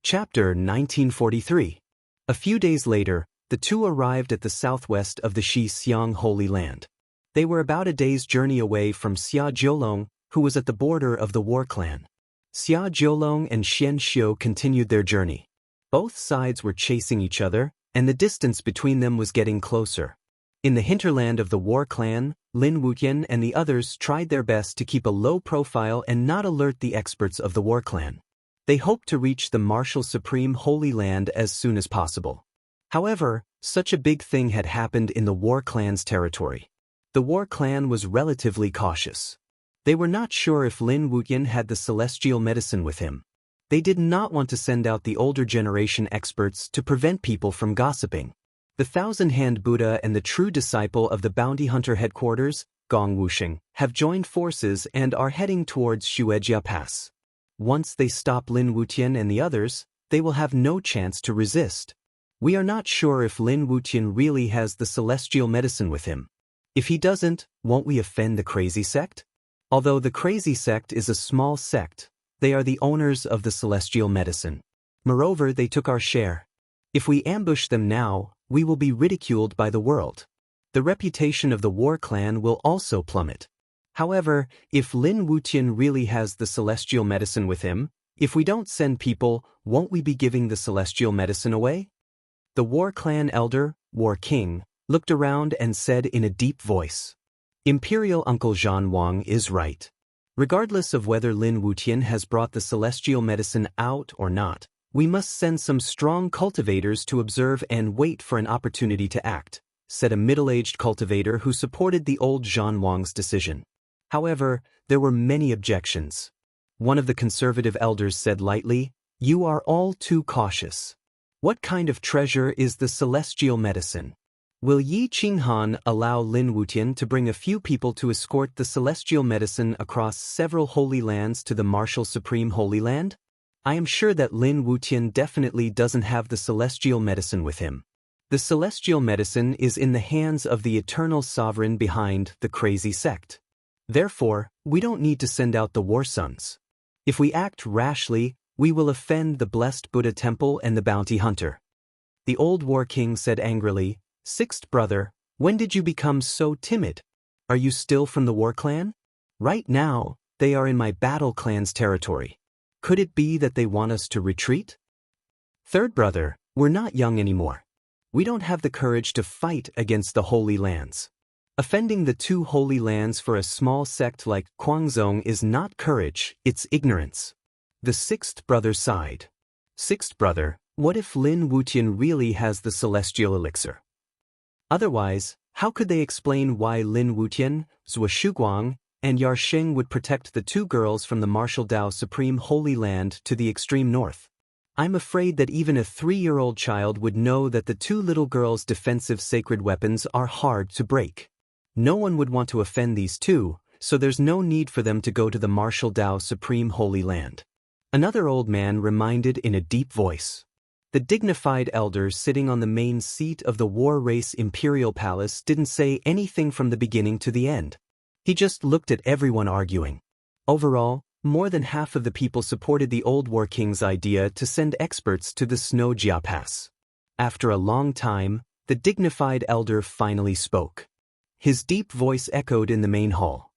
Chapter 1943. A few days later, the two arrived at the southwest of the Xiong Holy Land. They were about a day's journey away from Xia Jiulong, who was at the border of the war clan. Xia Jiulong and Xian Xiu continued their journey. Both sides were chasing each other, and the distance between them was getting closer. In the hinterland of the war clan, Lin Wuqian and the others tried their best to keep a low profile and not alert the experts of the war clan. They hoped to reach the martial supreme Holy Land as soon as possible. However, such a big thing had happened in the war clan's territory. The war clan was relatively cautious. They were not sure if Lin Wuqian had the celestial medicine with him. They did not want to send out the older generation experts to prevent people from gossiping. The thousand-hand Buddha and the true disciple of the bounty hunter headquarters, Gong Wusheng, have joined forces and are heading towards Shuejia Pass. Once they stop Lin Wuqian and the others, they will have no chance to resist. We are not sure if Lin Wuqian really has the celestial medicine with him. If he doesn't, won't we offend the crazy sect? Although the crazy sect is a small sect, they are the owners of the celestial medicine. Moreover, they took our share. If we ambush them now, we will be ridiculed by the world. The reputation of the war clan will also plummet. However, if Lin Wuqian really has the celestial medicine with him, if we don't send people, won't we be giving the celestial medicine away? The war clan elder, War King, looked around and said in a deep voice, "Imperial Uncle Zhan Wang is right. Regardless of whether Lin Wuqian has brought the celestial medicine out or not, we must send some strong cultivators to observe and wait for an opportunity to act," said a middle-aged cultivator who supported the old Zhan Wang's decision. However, there were many objections. One of the conservative elders said lightly, "You are all too cautious. What kind of treasure is the celestial medicine? Will Yi Qinghan allow Lin Wuqian to bring a few people to escort the celestial medicine across several holy lands to the martial supreme Holy Land? I am sure that Lin Wuqian definitely doesn't have the celestial medicine with him. The celestial medicine is in the hands of the eternal sovereign behind the crazy sect. Therefore, we don't need to send out the war sons. If we act rashly, we will offend the blessed Buddha temple and the bounty hunter." The old war king said angrily, "Sixth brother, when did you become so timid? Are you still from the war clan? Right now, they are in my battle clan's territory. Could it be that they want us to retreat? Third brother, we're not young anymore. We don't have the courage to fight against the holy lands. Offending the two holy lands for a small sect like Guangzong is not courage, it's ignorance." The sixth brother sighed. "Sixth brother, what if Lin Wuqian really has the celestial elixir? Otherwise, how could they explain why Lin Wuqian, Zhou Shuguang, and Yarsheng would protect the two girls from the martial Dao Supreme Holy Land to the extreme north? I'm afraid that even a 3-year-old child would know that the two little girls' defensive sacred weapons are hard to break. No one would want to offend these two, so there's no need for them to go to the martial Dao Supreme Holy Land." Another old man reminded in a deep voice. The dignified elder sitting on the main seat of the War Race Imperial Palace didn't say anything from the beginning to the end. He just looked at everyone arguing. Overall, more than half of the people supported the old War King's idea to send experts to the Shuejia Pass. After a long time, the dignified elder finally spoke. His deep voice echoed in the main hall.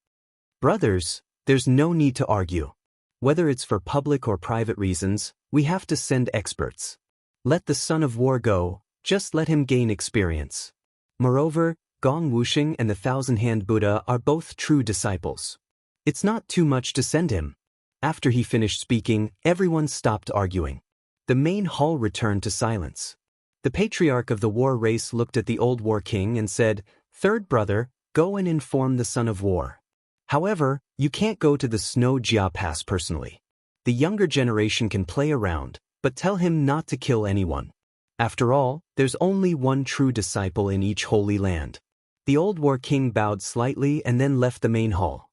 "Brothers, there's no need to argue. Whether it's for public or private reasons, we have to send experts. Let the son of war go, just let him gain experience. Moreover, Gong Wusheng and the thousand-hand Buddha are both true disciples. It's not too much to send him." After he finished speaking, everyone stopped arguing. The main hall returned to silence. The patriarch of the war race looked at the old war king and said, "Third brother, go and inform the son of war. However, you can't go to the Shuejia Pass personally. The younger generation can play around, but tell him not to kill anyone. After all, there's only one true disciple in each holy land." The old war king bowed slightly and then left the main hall.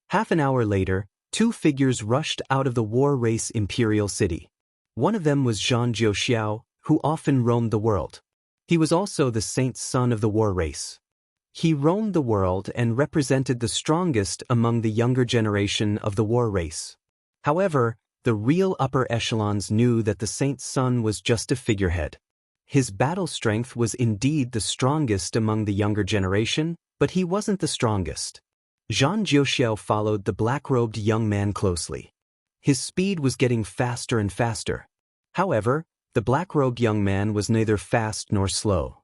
Half an hour later, two figures rushed out of the war race imperial city. One of them was Zhang Jiuxiao, who often roamed the world. He was also the saint's son of the war race. He roamed the world and represented the strongest among the younger generation of the war race. However, The real upper echelons knew that the saint's son was just a figurehead. His battle strength was indeed the strongest among the younger generation, but he wasn't the strongest. Zhang Jiuxiao followed the black-robed young man closely. His speed was getting faster and faster. However, the black-robed young man was neither fast nor slow.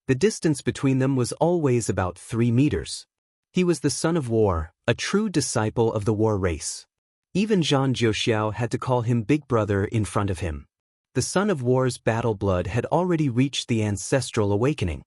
The distance between them was always about 3 meters. He was the son of war, a true disciple of the war race. Even Zhang Jiuxiao had to call him Big Brother in front of him. The son of war's battle blood had already reached the ancestral awakening.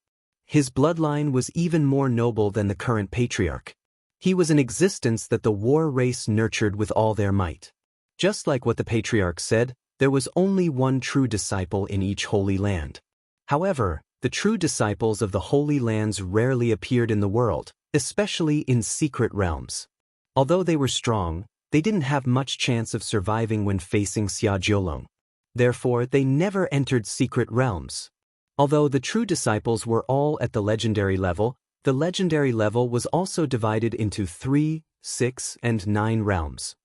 His bloodline was even more noble than the current patriarch. He was an existence that the war race nurtured with all their might. Just like what the patriarch said, there was only one true disciple in each holy land. However, the true disciples of the holy lands rarely appeared in the world, especially in secret realms. Although they were strong, they didn't have much chance of surviving when facing Xia Jiulong. Therefore, they never entered secret realms. Although the true disciples were all at the legendary level, the legendary level was also divided into 3, 6, and 9 realms.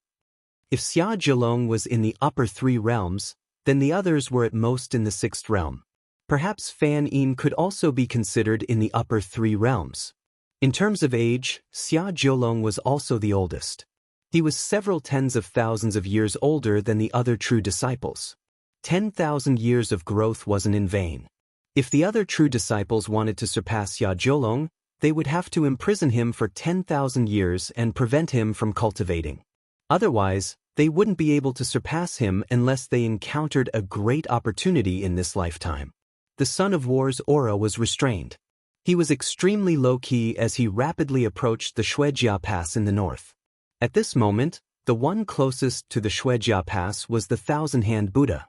If Xia Jiulong was in the upper 3 realms, then the others were at most in the 6th realm. Perhaps Fan Yin could also be considered in the upper 3 realms. In terms of age, Xia Jiulong was also the oldest. He was several tens of thousands of years older than the other true disciples. 10,000 years of growth wasn't in vain. If the other true disciples wanted to surpass Xia Jiulong, they would have to imprison him for 10,000 years and prevent him from cultivating. Otherwise, they wouldn't be able to surpass him unless they encountered a great opportunity in this lifetime. The son of war's aura was restrained. He was extremely low-key as he rapidly approached the Shuejia Pass in the north. At this moment, the one closest to the Shuejia Pass was the thousand-hand Buddha.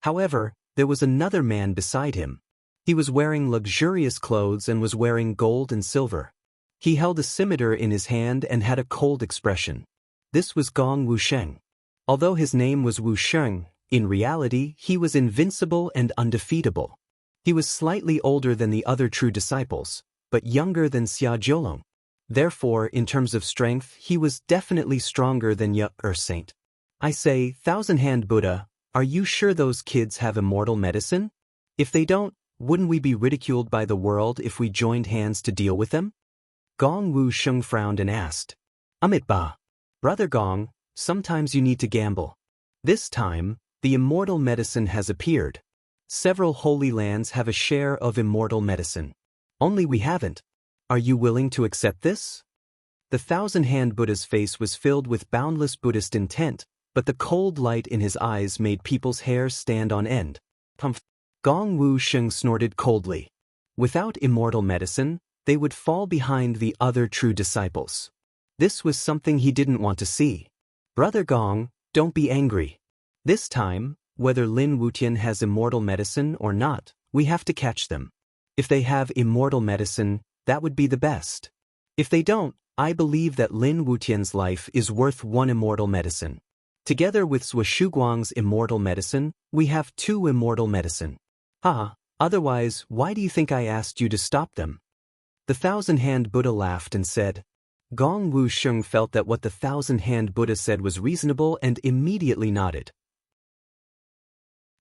However, there was another man beside him. He was wearing luxurious clothes and was wearing gold and silver. He held a scimitar in his hand and had a cold expression. This was Gong Wusheng. Although his name was Wusheng, in reality he was invincible and undefeatable. He was slightly older than the other true disciples, but younger than Xia Jiulong. Therefore, in terms of strength, he was definitely stronger than Saint. I say, Thousand-Hand Buddha, are you sure those kids have immortal medicine? If they don't, wouldn't we be ridiculed by the world if we joined hands to deal with them? Gong Wusheng frowned and asked. Ba. Brother Gong, sometimes you need to gamble. This time, the immortal medicine has appeared. Several holy lands have a share of immortal medicine. Only we haven't. Are you willing to accept this? The thousand-hand Buddha's face was filled with boundless Buddhist intent, but the cold light in his eyes made people's hair stand on end. Pumph. Gong Wusheng snorted coldly. Without immortal medicine, they would fall behind the other true disciples. This was something he didn't want to see. Brother Gong, don't be angry. This time, whether Lin Wutian has immortal medicine or not, we have to catch them. If they have immortal medicine, that would be the best. If they don't, I believe that Lin Wutian's life is worth 1 immortal medicine. Together with Zhou Shuguang's immortal medicine, we have 2 immortal medicine. Otherwise, why do you think I asked you to stop them? The thousand-hand Buddha laughed and said. Gong Wusheng felt that what the thousand-hand Buddha said was reasonable and immediately nodded.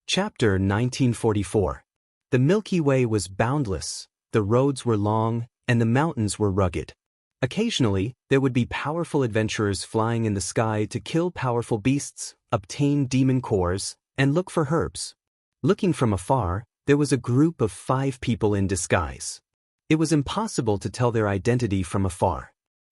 Chapter 1944. The Milky Way was boundless, the roads were long, and the mountains were rugged. Occasionally, there would be powerful adventurers flying in the sky to kill powerful beasts, obtain demon cores, and look for herbs. Looking from afar, there was a group of 5 people in disguise. It was impossible to tell their identity from afar.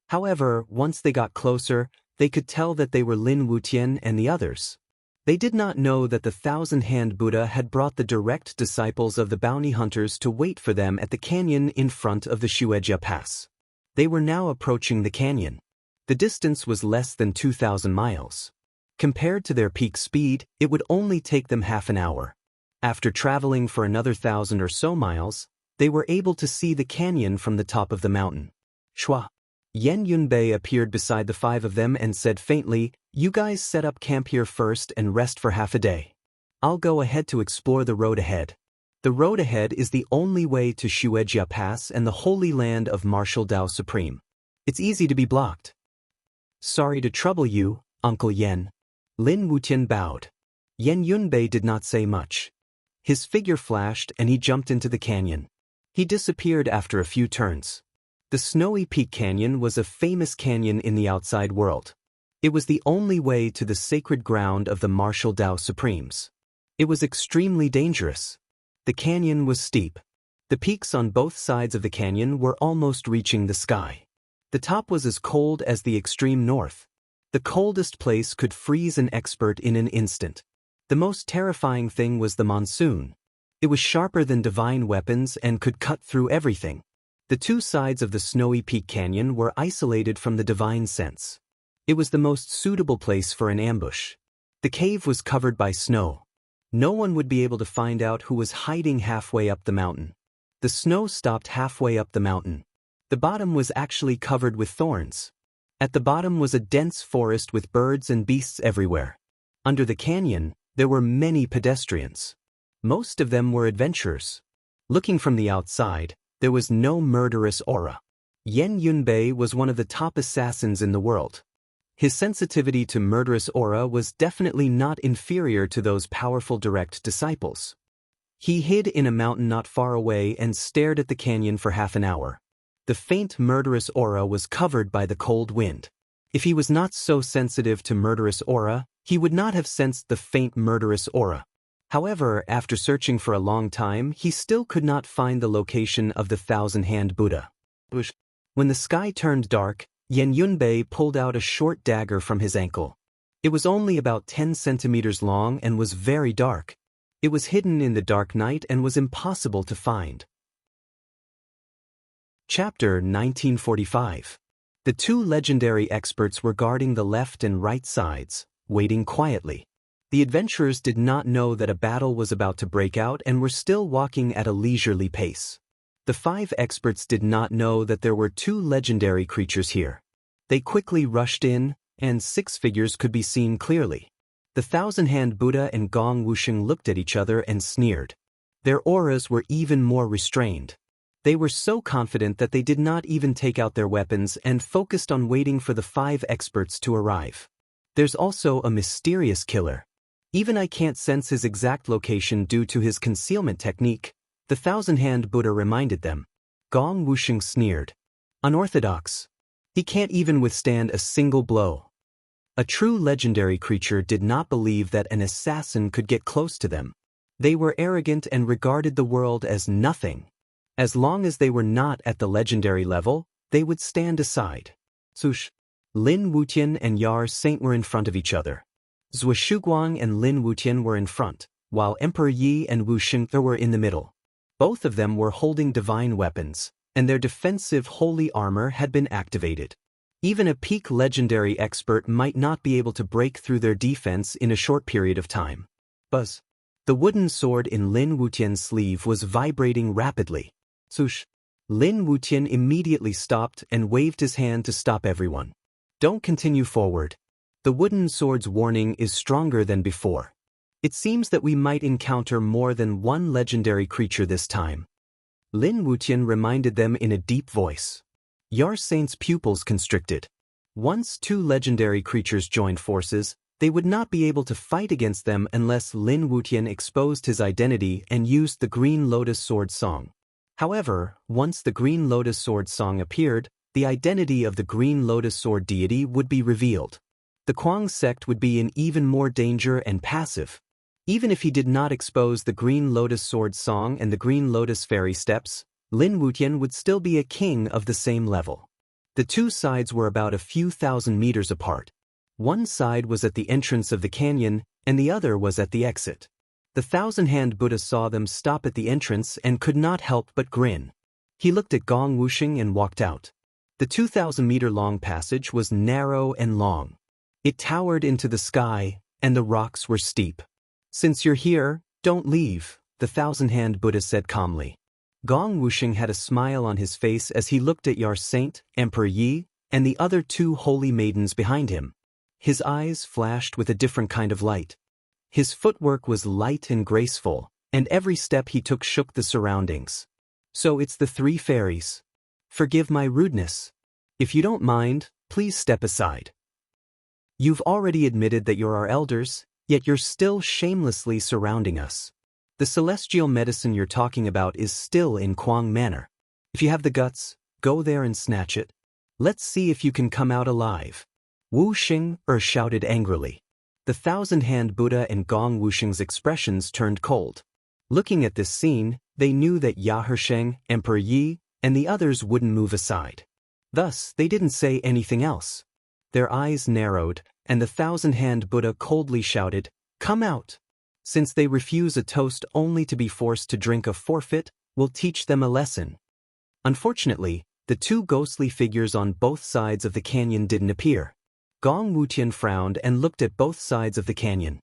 However, once they got closer, they could tell that they were Lin Wutian and the others. They did not know that the thousand-hand Buddha had brought the direct disciples of the bounty hunters to wait for them at the canyon in front of the Shuejia Pass. They were now approaching the canyon. The distance was less than 2,000 miles. Compared to their peak speed, it would only take them half an hour. After traveling for another 1,000 or so miles, they were able to see the canyon from the top of the mountain. Shua. Yen Yunbei appeared beside the 5 of them and said faintly, "You guys set up camp here first and rest for half a day. I'll go ahead to explore the road ahead. The road ahead is the only way to Shuejia Pass and the holy land of Martial Dao Supreme. It's easy to be blocked." "Sorry to trouble you, Uncle Yen." Lin Wutian bowed. Yan Yunbei did not say much. His figure flashed and he jumped into the canyon. He disappeared after a few turns. The Snowy Peak Canyon was a famous canyon in the outside world. It was the only way to the sacred ground of the martial Tao Supremes. It was extremely dangerous. The canyon was steep. The peaks on both sides of the canyon were almost reaching the sky. The top was as cold as the extreme north. The coldest place could freeze an expert in an instant. The most terrifying thing was the monsoon. It was sharper than divine weapons and could cut through everything. The two sides of the Snowy Peak Canyon were isolated from the divine sense. It was the most suitable place for an ambush. The cave was covered by snow. No one would be able to find out who was hiding halfway up the mountain. The snow stopped halfway up the mountain. The bottom was actually covered with thorns. At the bottom was a dense forest with birds and beasts everywhere. Under the canyon, there were many pedestrians. Most of them were adventurers. Looking from the outside, there was no murderous aura. Yan Yunbei was one of the top assassins in the world. His sensitivity to murderous aura was definitely not inferior to those powerful direct disciples. He hid in a mountain not far away and stared at the canyon for half an hour. The faint murderous aura was covered by the cold wind. If he was not so sensitive to murderous aura, he would not have sensed the faint murderous aura. However, after searching for a long time, he still could not find the location of the thousand-hand Buddha. When the sky turned dark, Yan Yunbei pulled out a short dagger from his ankle. It was only about 10 centimeters long and was very dark. It was hidden in the dark night and was impossible to find. Chapter 1945. The two legendary experts were guarding the left and right sides, waiting quietly. The adventurers did not know that a battle was about to break out and were still walking at a leisurely pace. The 5 experts did not know that there were 2 legendary creatures here. They quickly rushed in, and 6 figures could be seen clearly. The thousand-hand Buddha and Gong Wusheng looked at each other and sneered. Their auras were even more restrained. They were so confident that they did not even take out their weapons and focused on waiting for the 5 experts to arrive. There's also a mysterious killer. Even I can't sense his exact location due to his concealment technique, the thousand-hand Buddha reminded them. Gong Wusheng sneered. Unorthodox. He can't even withstand a single blow. A true legendary creature did not believe that an assassin could get close to them. They were arrogant and regarded the world as nothing. As long as they were not at the legendary level, they would stand aside. Sush. Lin Wutian and Yar Saint were in front of each other. Zhou Shuguang and Lin Wutian were in front, while Emperor Yi and Wu Xingthe were in the middle. Both of them were holding divine weapons, and their defensive holy armor had been activated. Even a peak legendary expert might not be able to break through their defense in a short period of time. Buzz. The wooden sword in Lin Wutian's sleeve was vibrating rapidly. Sush. Lin Wutian immediately stopped and waved his hand to stop everyone. Don't continue forward. The wooden sword's warning is stronger than before. It seems that we might encounter more than one legendary creature this time. Lin Wutian reminded them in a deep voice. Yar Saint's pupils constricted. Once 2 legendary creatures joined forces, they would not be able to fight against them unless Lin Wutian exposed his identity and used the Green Lotus Sword Song. However, once the Green Lotus Sword Song appeared, the identity of the Green Lotus Sword deity would be revealed. The Kuang sect would be in even more danger and passive. Even if he did not expose the Green Lotus Sword Song and the Green Lotus Fairy Steps, Lin Wutian would still be a king of the same level. The 2 sides were about a few thousand meters apart. One side was at the entrance of the canyon, and the other was at the exit. The thousand-hand Buddha saw them stop at the entrance and could not help but grin. He looked at Gong Wusheng and walked out. The 2,000-meter-long passage was narrow and long. It towered into the sky, and the rocks were steep. Since you're here, don't leave, the thousand-hand Buddha said calmly. Gong Wusheng had a smile on his face as he looked at Yar Saint, Emperor Yi, and the other 2 holy maidens behind him. His eyes flashed with a different kind of light. His footwork was light and graceful, and every step he took shook the surroundings. So it's the 3 fairies. Forgive my rudeness. If you don't mind, please step aside. You've already admitted that you're our elders, yet you're still shamelessly surrounding us. The celestial medicine you're talking about is still in Kuang Manor. If you have the guts, go there and snatch it. Let's see if you can come out alive. Wu Xing shouted angrily. The thousand-hand Buddha and Gong Wuxing's expressions turned cold. Looking at this scene, they knew that Ya Hersheng, Emperor Yi, and the others wouldn't move aside. Thus, they didn't say anything else. Their eyes narrowed, and the thousand-hand Buddha coldly shouted, "Come out! Since they refuse a toast only to be forced to drink a forfeit, we'll teach them a lesson." Unfortunately, the two ghostly figures on both sides of the canyon didn't appear. Gong Wutian frowned and looked at both sides of the canyon.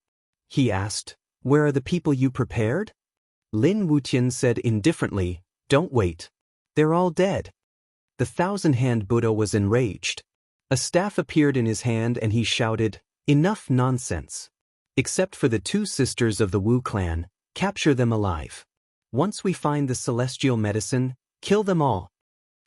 He asked, "Where are the people you prepared?" Lin Wutian said indifferently, "Don't wait. They're all dead." The thousand-hand Buddha was enraged. A staff appeared in his hand and he shouted, "Enough nonsense. Except for the two sisters of the Wu clan, capture them alive. Once we find the celestial medicine, kill them all."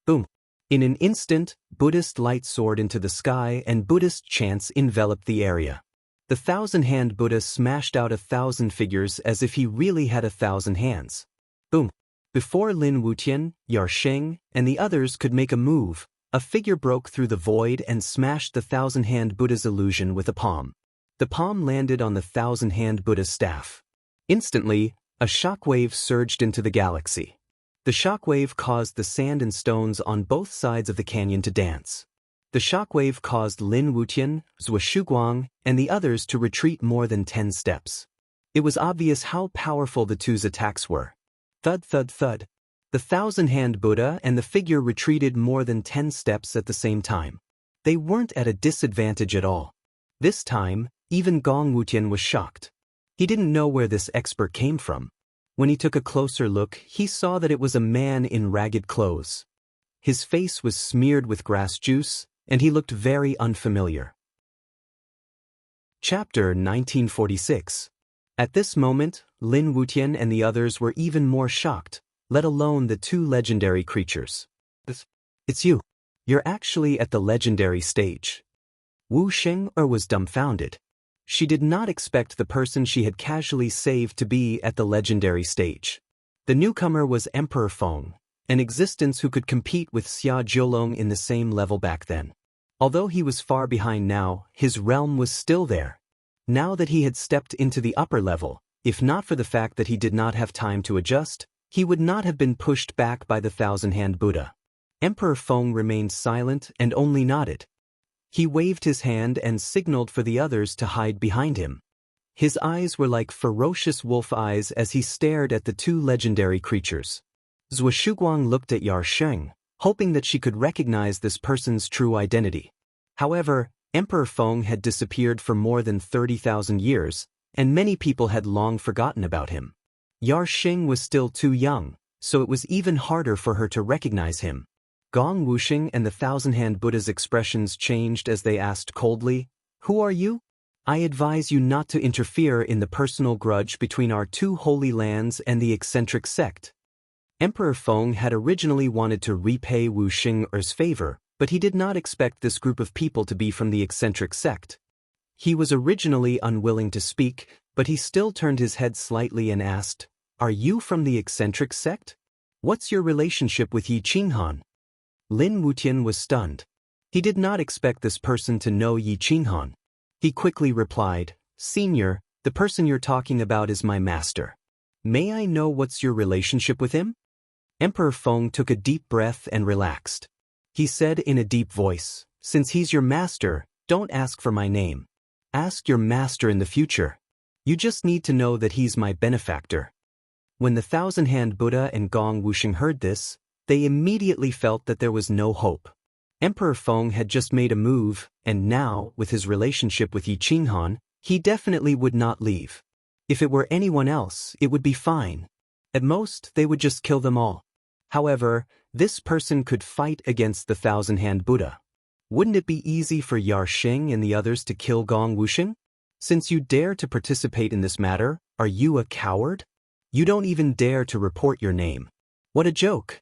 Boom. In an instant, Buddhist light soared into the sky and Buddhist chants enveloped the area. The thousand-hand Buddha smashed out 1,000 figures as if he really had 1,000 hands. Boom. Before Lin Wutian, Yar Sheng, and the others could make a move, a figure broke through the void and smashed the thousand-hand Buddha's illusion with a palm. The palm landed on the thousand-hand Buddha's staff. Instantly, a shockwave surged into the galaxy. The shockwave caused the sand and stones on both sides of the canyon to dance. The shockwave caused Lin Wutian, Zhou Shuguang, and the others to retreat more than 10 steps. It was obvious how powerful the two's attacks were. Thud thud thud. The thousand-hand Buddha and the figure retreated more than 10 steps at the same time. They weren't at a disadvantage at all. This time, even Gong Wutian was shocked. He didn't know where this expert came from. When he took a closer look, he saw that it was a man in ragged clothes. His face was smeared with grass juice, and he looked very unfamiliar. Chapter 1946. At this moment, Lin Wutian and the others were even more shocked, let alone the two legendary creatures. It's you. You're actually at the legendary stage. Wu Xing was dumbfounded. She did not expect the person she had casually saved to be at the legendary stage. The newcomer was Emperor Feng, an existence who could compete with Xia Jiulong in the same level back then. Although he was far behind now, his realm was still there. Now that he had stepped into the upper level, if not for the fact that he did not have time to adjust, he would not have been pushed back by the thousand-hand Buddha. Emperor Feng remained silent and only nodded. He waved his hand and signaled for the others to hide behind him. His eyes were like ferocious wolf eyes as he stared at the two legendary creatures. Zhou Shuguang looked at Yar Sheng, hoping that she could recognize this person's true identity. However, Emperor Feng had disappeared for more than 30,000 years, and many people had long forgotten about him. Yar Sheng was still too young, so it was even harder for her to recognize him. Gong Wuxing and the thousand-hand Buddha's expressions changed as they asked coldly, "Who are you? I advise you not to interfere in the personal grudge between our two holy lands and the eccentric sect." Emperor Feng had originally wanted to repay Wu Xing's favor, but he did not expect this group of people to be from the eccentric sect. He was originally unwilling to speak, but he still turned his head slightly and asked, "Are you from the eccentric sect? What's your relationship with Yi Qinghan?" Lin Wutian was stunned. He did not expect this person to know Yi Qinghan. He quickly replied, "Senior, the person you're talking about is my master. May I know what's your relationship with him?" Emperor Feng took a deep breath and relaxed. He said in a deep voice, "Since he's your master, don't ask for my name. Ask your master in the future. You just need to know that he's my benefactor." When the thousand-hand Buddha and Gong Wuxing heard this, they immediately felt that there was no hope. Emperor Feng had just made a move, and now, with his relationship with Yi Qinghan, he definitely would not leave. If it were anyone else, it would be fine. At most, they would just kill them all. However, this person could fight against the thousand-hand Buddha. Wouldn't it be easy for Yar Sheng and the others to kill Gong Wuxing? Since you dare to participate in this matter, are you a coward? You don't even dare to report your name. What a joke!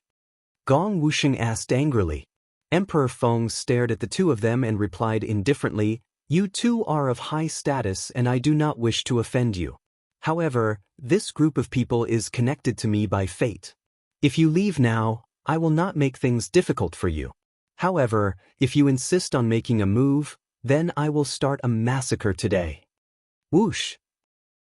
Gong Wuxing asked angrily. Emperor Feng stared at the two of them and replied indifferently, You two are of high status and I do not wish to offend you. However, this group of people is connected to me by fate. If you leave now, I will not make things difficult for you. However, if you insist on making a move, then I will start a massacre today. Whoosh!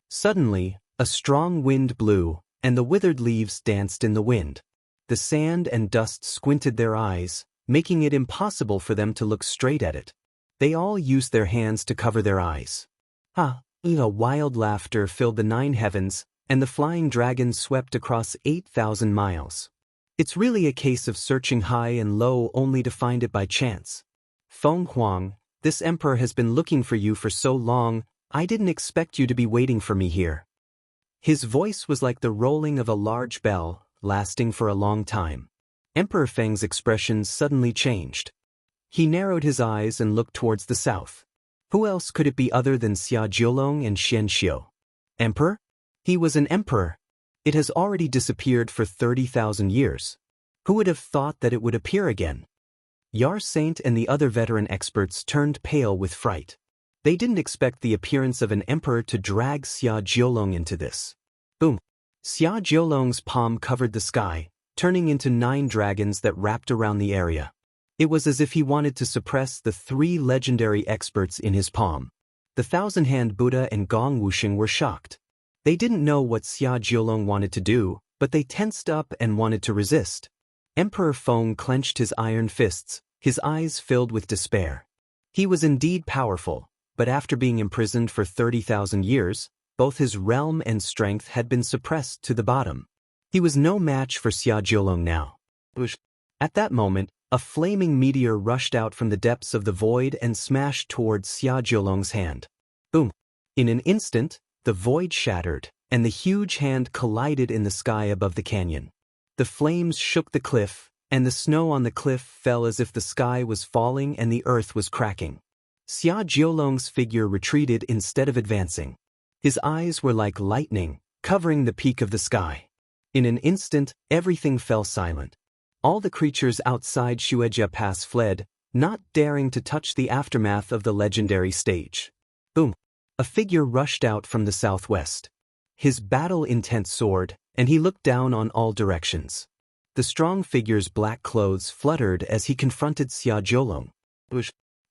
Suddenly, a strong wind blew, and the withered leaves danced in the wind. The sand and dust squinted their eyes, making it impossible for them to look straight at it. They all used their hands to cover their eyes. A wild laughter filled the 9 heavens, and the flying dragon swept across 8,000 miles. It's really a case of searching high and low only to find it by chance. Feng Huang, this emperor has been looking for you for so long, I didn't expect you to be waiting for me here. His voice was like the rolling of a large bell, lasting for a long time. Emperor Feng's expression suddenly changed. He narrowed his eyes and looked towards the south. Who else could it be other than Xia Jiulong and Xian Xiu? Emperor? He was an emperor. It has already disappeared for 30,000 years. Who would have thought that it would appear again? Yar Saint and the other veteran experts turned pale with fright. They didn't expect the appearance of an emperor to drag Xia Jiulong into this. Boom! Xia Jiulong's palm covered the sky, turning into 9 dragons that wrapped around the area. It was as if he wanted to suppress the 3 legendary experts in his palm. The Thousand-Hand Buddha and Gong Wuxing were shocked. They didn't know what Xia Jiulong wanted to do, but they tensed up and wanted to resist. Emperor Feng clenched his iron fists, his eyes filled with despair. He was indeed powerful, but after being imprisoned for 30,000 years, both his realm and strength had been suppressed to the bottom. He was no match for Xia Jiulong now. At that moment, a flaming meteor rushed out from the depths of the void and smashed towards Xia Jiulong's hand. Boom! In an instant, the void shattered, and the huge hand collided in the sky above the canyon. The flames shook the cliff, and the snow on the cliff fell as if the sky was falling and the earth was cracking. Xia Jiulong's figure retreated instead of advancing. His eyes were like lightning, covering the peak of the sky. In an instant, everything fell silent. All the creatures outside Shueijia Pass fled, not daring to touch the aftermath of the legendary stage. Boom! A figure rushed out from the southwest. His battle-intent soared, and he looked down on all directions. The strong figure's black clothes fluttered as he confronted Xia Jiulong.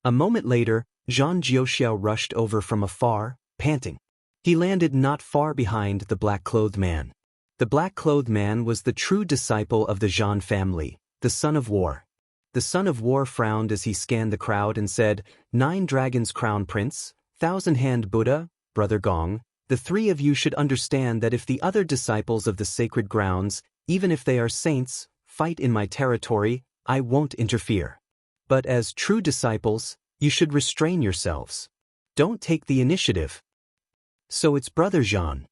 A moment later, Zhang Jiuxiao rushed over from afar, panting. He landed not far behind the black-clothed man. The black-clothed man was the true disciple of the Zhan family, the Son of War. The Son of War frowned as he scanned the crowd and said, 9 Dragons Crown Prince, Thousand-Hand Buddha, Brother Gong, the 3 of you should understand that if the other disciples of the sacred grounds, even if they are saints, fight in my territory, I won't interfere. But as true disciples, you should restrain yourselves. Don't take the initiative. So it's Brother Zhan.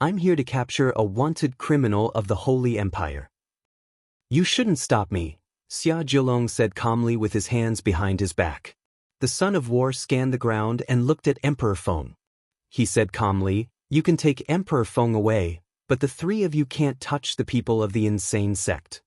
I'm here to capture a wanted criminal of the Holy Empire. You shouldn't stop me, Xia Jiulong said calmly with his hands behind his back. The Son of War scanned the ground and looked at Emperor Feng. He said calmly, you can take Emperor Feng away, but the 3 of you can't touch the people of the insane sect.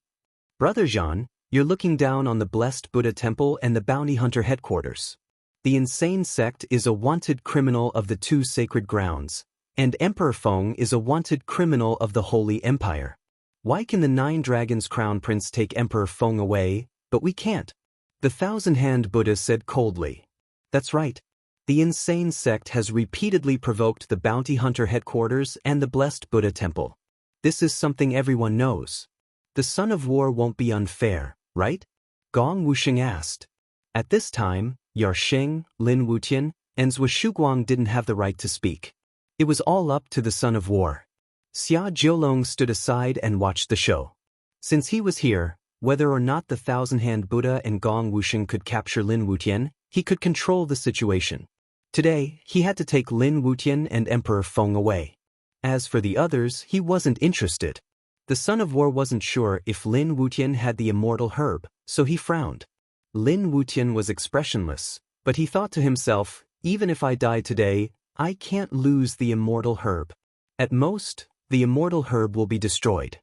Brother Zhan, you're looking down on the blessed Buddha temple and the bounty hunter headquarters. The insane sect is a wanted criminal of the 2 sacred grounds, and Emperor Feng is a wanted criminal of the Holy Empire. Why can the 9 Dragons Crown Prince take Emperor Feng away, but we can't? The Thousand-Hand Buddha said coldly. That's right. The insane sect has repeatedly provoked the bounty hunter headquarters and the blessed Buddha temple. This is something everyone knows. The Son of War won't be unfair, right? Gong Wuxing asked. At this time, Yarsheng, Lin Wutian, and Zhou Shuguang didn't have the right to speak. It was all up to the Son of War. Xia Jiulong stood aside and watched the show. Since he was here, whether or not the Thousand-Hand Buddha and Gong Wuxing could capture Lin Wutian, he could control the situation. Today, he had to take Lin Wutian and Emperor Feng away. As for the others, he wasn't interested. The Son of War wasn't sure if Lin Wutian had the immortal herb, so he frowned. Lin Wutian was expressionless, but he thought to himself, even if I die today, I can't lose the immortal herb. At most, the immortal herb will be destroyed.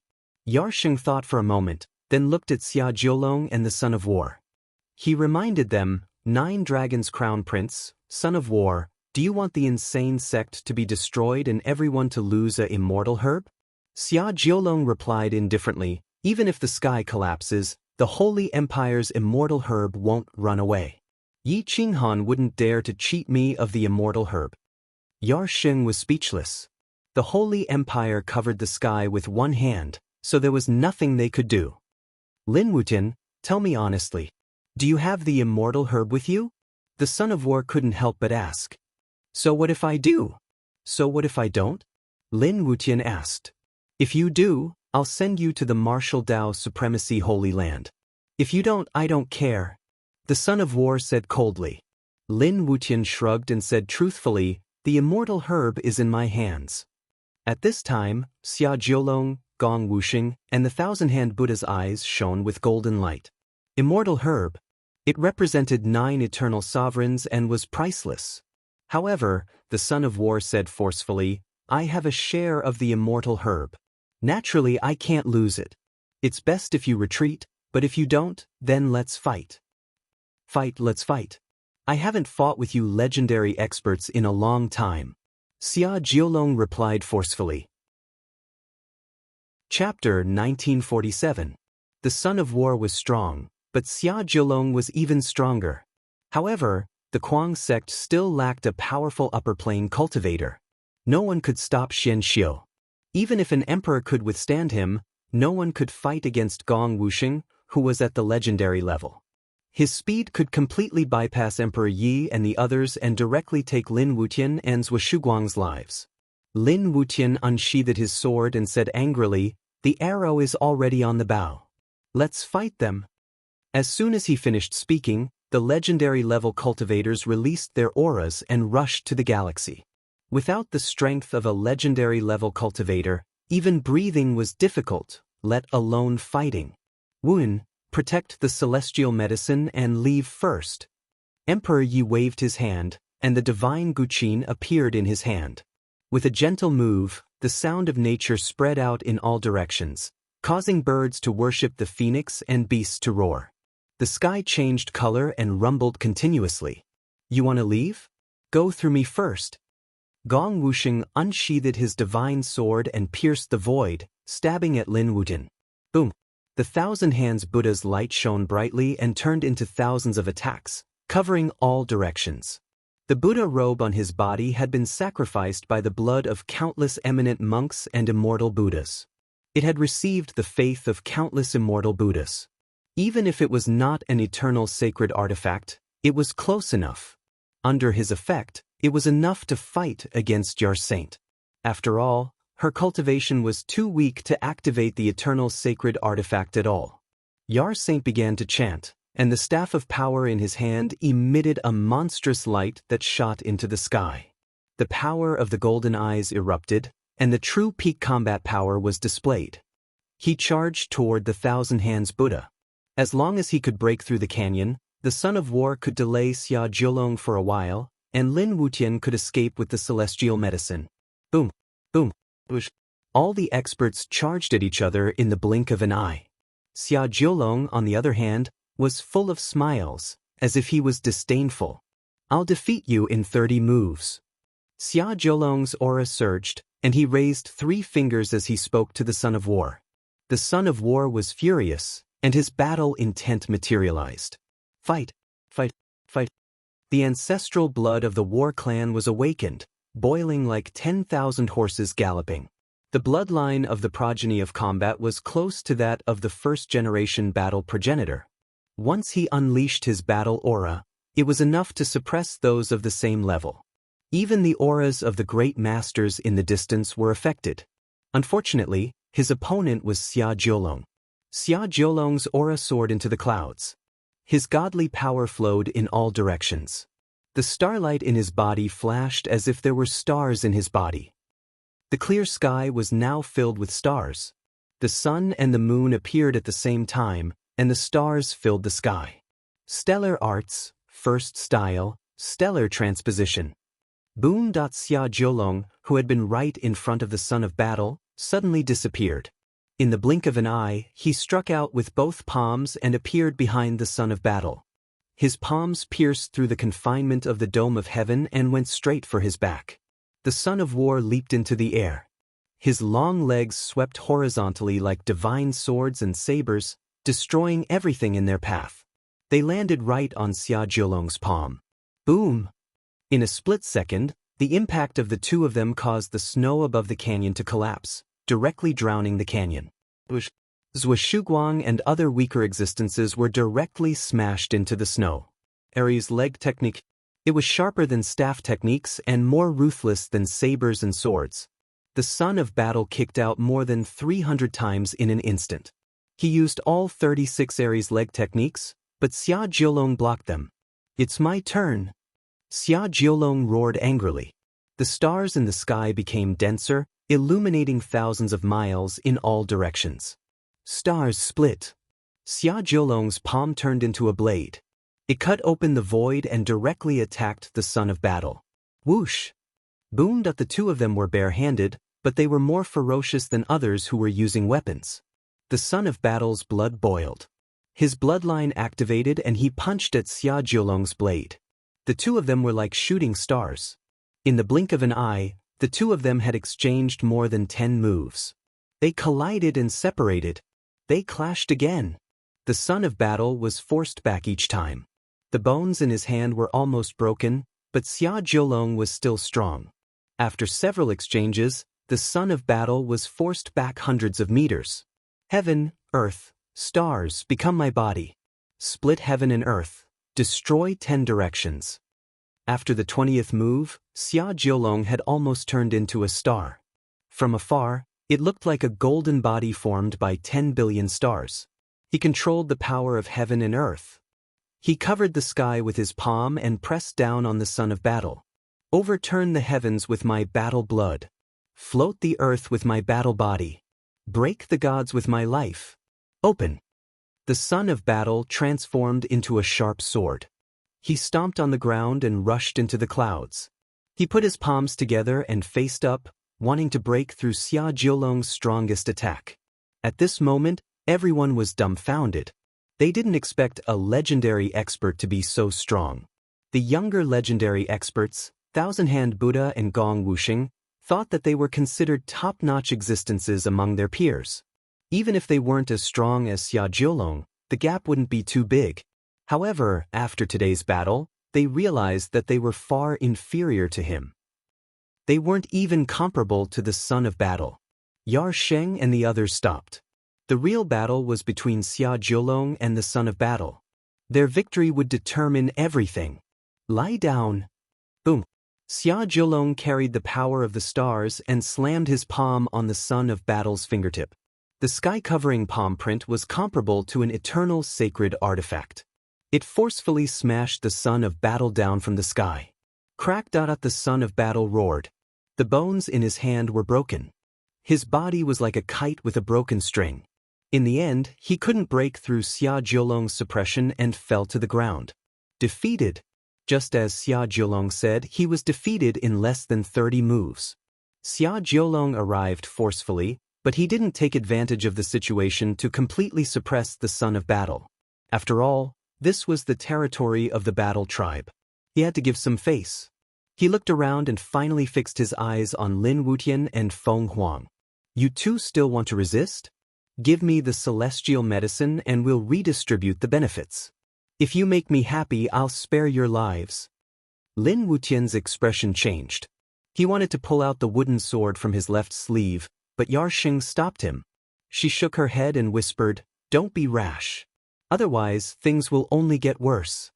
Yarsheng thought for a moment, then looked at Xia Jiulong and the Son of War. He reminded them, Nine Dragons Crown Prince, son of war, do you want the insane sect to be destroyed and everyone to lose a immortal herb? Xia Jiolong replied indifferently, even if the sky collapses, the Holy Empire's immortal herb won't run away. Yi Qinghan wouldn't dare to cheat me of the immortal herb. Yar Sheng was speechless. The Holy Empire covered the sky with one hand, so there was nothing they could do. Lin Wutian, tell me honestly, do you have the immortal herb with you? The son of war couldn't help but ask. So what if I do? So what if I don't? Lin Wutian asked. If you do, I'll send you to the martial Dao Supremacy Holy Land. If you don't, I don't care. The son of war said coldly. Lin Wutian shrugged and said truthfully, the immortal herb is in my hands. At this time, Xia Jiolong, Gong Wuxing, and the thousand-hand Buddha's eyes shone with golden light. Immortal herb. It represented 9 eternal sovereigns and was priceless. However, the son of war said forcefully, I have a share of the immortal herb. Naturally, I can't lose it. It's best if you retreat, but if you don't, then let's fight. Fight, let's fight. I haven't fought with you legendary experts in a long time. Xia Jiolong replied forcefully. Chapter 1947. The son of war was strong, but Xia Jiolong was even stronger. However, the Kuang sect still lacked a powerful upper plane cultivator. No one could stop Xian Xiu. Even if an emperor could withstand him, no one could fight against Gong Wuxing, who was at the legendary level. His speed could completely bypass Emperor Yi and the others and directly take Lin Wutian and Zhou Shuguang's lives. Lin Wutian unsheathed his sword and said angrily, the arrow is already on the bow. Let's fight them. As soon as he finished speaking, the legendary level cultivators released their auras and rushed to the galaxy. Without the strength of a legendary level cultivator, even breathing was difficult, let alone fighting. Wen, protect the celestial medicine and leave first. Emperor Yi waved his hand, and the divine Guqin appeared in his hand. With a gentle move, the sound of nature spread out in all directions, causing birds to worship the phoenix and beasts to roar. The sky changed color and rumbled continuously. You want to leave? Go through me first. Gong Wuxing unsheathed his divine sword and pierced the void, stabbing at Lin Wutin. Boom! The thousand hands Buddha's light shone brightly and turned into thousands of attacks, covering all directions. The Buddha robe on his body had been sacrificed by the blood of countless eminent monks and immortal Buddhas. It had received the faith of countless immortal Buddhas. Even if it was not an eternal sacred artifact, it was close enough. Under his effect, it was enough to fight against Yar Saint. After all, her cultivation was too weak to activate the eternal sacred artifact at all. Yar Saint began to chant, and the staff of power in his hand emitted a monstrous light that shot into the sky. The power of the golden eyes erupted, and the true peak combat power was displayed. He charged toward the thousand hands Buddha. As long as he could break through the canyon, the son of war could delay Xia Jiolong for a while, and Lin Wutian could escape with the celestial medicine. Boom! Boom! Whoosh! All the experts charged at each other in the blink of an eye. Xia Jiolong, on the other hand, was full of smiles, as if he was disdainful. I'll defeat you in 30 moves. Xia Jiolong's aura surged, and he raised 3 fingers as he spoke to the son of war. The son of war was furious, and his battle intent materialized. Fight! Fight! Fight! The ancestral blood of the war clan was awakened, boiling like 10,000 horses galloping. The bloodline of the progeny of combat was close to that of the first-generation battle progenitor. Once he unleashed his battle aura, it was enough to suppress those of the same level. Even the auras of the great masters in the distance were affected. Unfortunately, his opponent was Xia Jiolong. Xia Jiolong's aura soared into the clouds. His godly power flowed in all directions. The starlight in his body flashed as if there were stars in his body. The clear sky was now filled with stars. The sun and the moon appeared at the same time, and the stars filled the sky. Stellar arts, first style, stellar transposition. Boom. Xia Jiolong, who had been right in front of the son of battle, suddenly disappeared. In the blink of an eye, he struck out with both palms and appeared behind the son of battle. His palms pierced through the confinement of the dome of heaven and went straight for his back. The son of war leaped into the air. His long legs swept horizontally like divine swords and sabers, destroying everything in their path. They landed right on Xia Jiulong's palm. Boom! In a split second, the impact of the two of them caused the snow above the canyon to collapse, directly drowning the canyon. Zhou Shuguang and other weaker existences were directly smashed into the snow. Ares' leg technique. It was sharper than staff techniques and more ruthless than sabers and swords. The son of battle kicked out more than 300 times in an instant. He used all 36 Ares' leg techniques, but Xia Jiulong blocked them. It's my turn. Xia Jiulong roared angrily. The stars in the sky became denser, illuminating thousands of miles in all directions. Stars split. Xia Jiulong's palm turned into a blade. It cut open the void and directly attacked the son of battle. Whoosh! Boom! The two of them were bare-handed, but they were more ferocious than others who were using weapons. The son of battle's blood boiled. His bloodline activated and he punched at Xia Jiulong's blade. The two of them were like shooting stars. In the blink of an eye, the two of them had exchanged more than 10 moves. They collided and separated. They clashed again. The son of battle was forced back each time. The bones in his hand were almost broken, but Xia Jiulong was still strong. After several exchanges, the son of battle was forced back hundreds of meters. Heaven, earth, stars, become my body. Split heaven and earth. Destroy 10 directions. After the 20th move, Xia Jiulong had almost turned into a star. From afar, it looked like a golden body formed by 10 billion stars. He controlled the power of heaven and earth. He covered the sky with his palm and pressed down on the son of battle. Overturn the heavens with my battle blood. Float the earth with my battle body. Break the gods with my life. Open. The son of battle transformed into a sharp sword. He stomped on the ground and rushed into the clouds. He put his palms together and faced up, wanting to break through Xia Jiulong's strongest attack. At this moment, everyone was dumbfounded. They didn't expect a legendary expert to be so strong. The younger legendary experts, Thousand Hand Buddha and Gong Wuxing, thought that they were considered top-notch existences among their peers. Even if they weren't as strong as Xia Jiulong, the gap wouldn't be too big. However, after today's battle, they realized that they were far inferior to him. They weren't even comparable to the son of battle. Yar Sheng and the others stopped. The real battle was between Xia Jiulong and the son of battle. Their victory would determine everything. Lie down. Boom. Xia Jiulong carried the power of the stars and slammed his palm on the son of battle's fingertip. The sky-covering palm print was comparable to an eternal sacred artifact. It forcefully smashed the son of battle down from the sky. Crack! The son of battle roared. The bones in his hand were broken. His body was like a kite with a broken string. In the end, he couldn't break through Xia Jiulong's suppression and fell to the ground. Defeated. Just as Xia Jiulong said, he was defeated in less than 30 moves. Xia Jiulong arrived forcefully, but he didn't take advantage of the situation to completely suppress the son of battle. After all, this was the territory of the battle tribe. He had to give some face. He looked around and finally fixed his eyes on Lin Wutian and Feng Huang. You two still want to resist? Give me the celestial medicine and we'll redistribute the benefits. If you make me happy, I'll spare your lives. Lin Wutian's expression changed. He wanted to pull out the wooden sword from his left sleeve, but Yar Sheng stopped him. She shook her head and whispered, "Don't be rash. Otherwise, things will only get worse."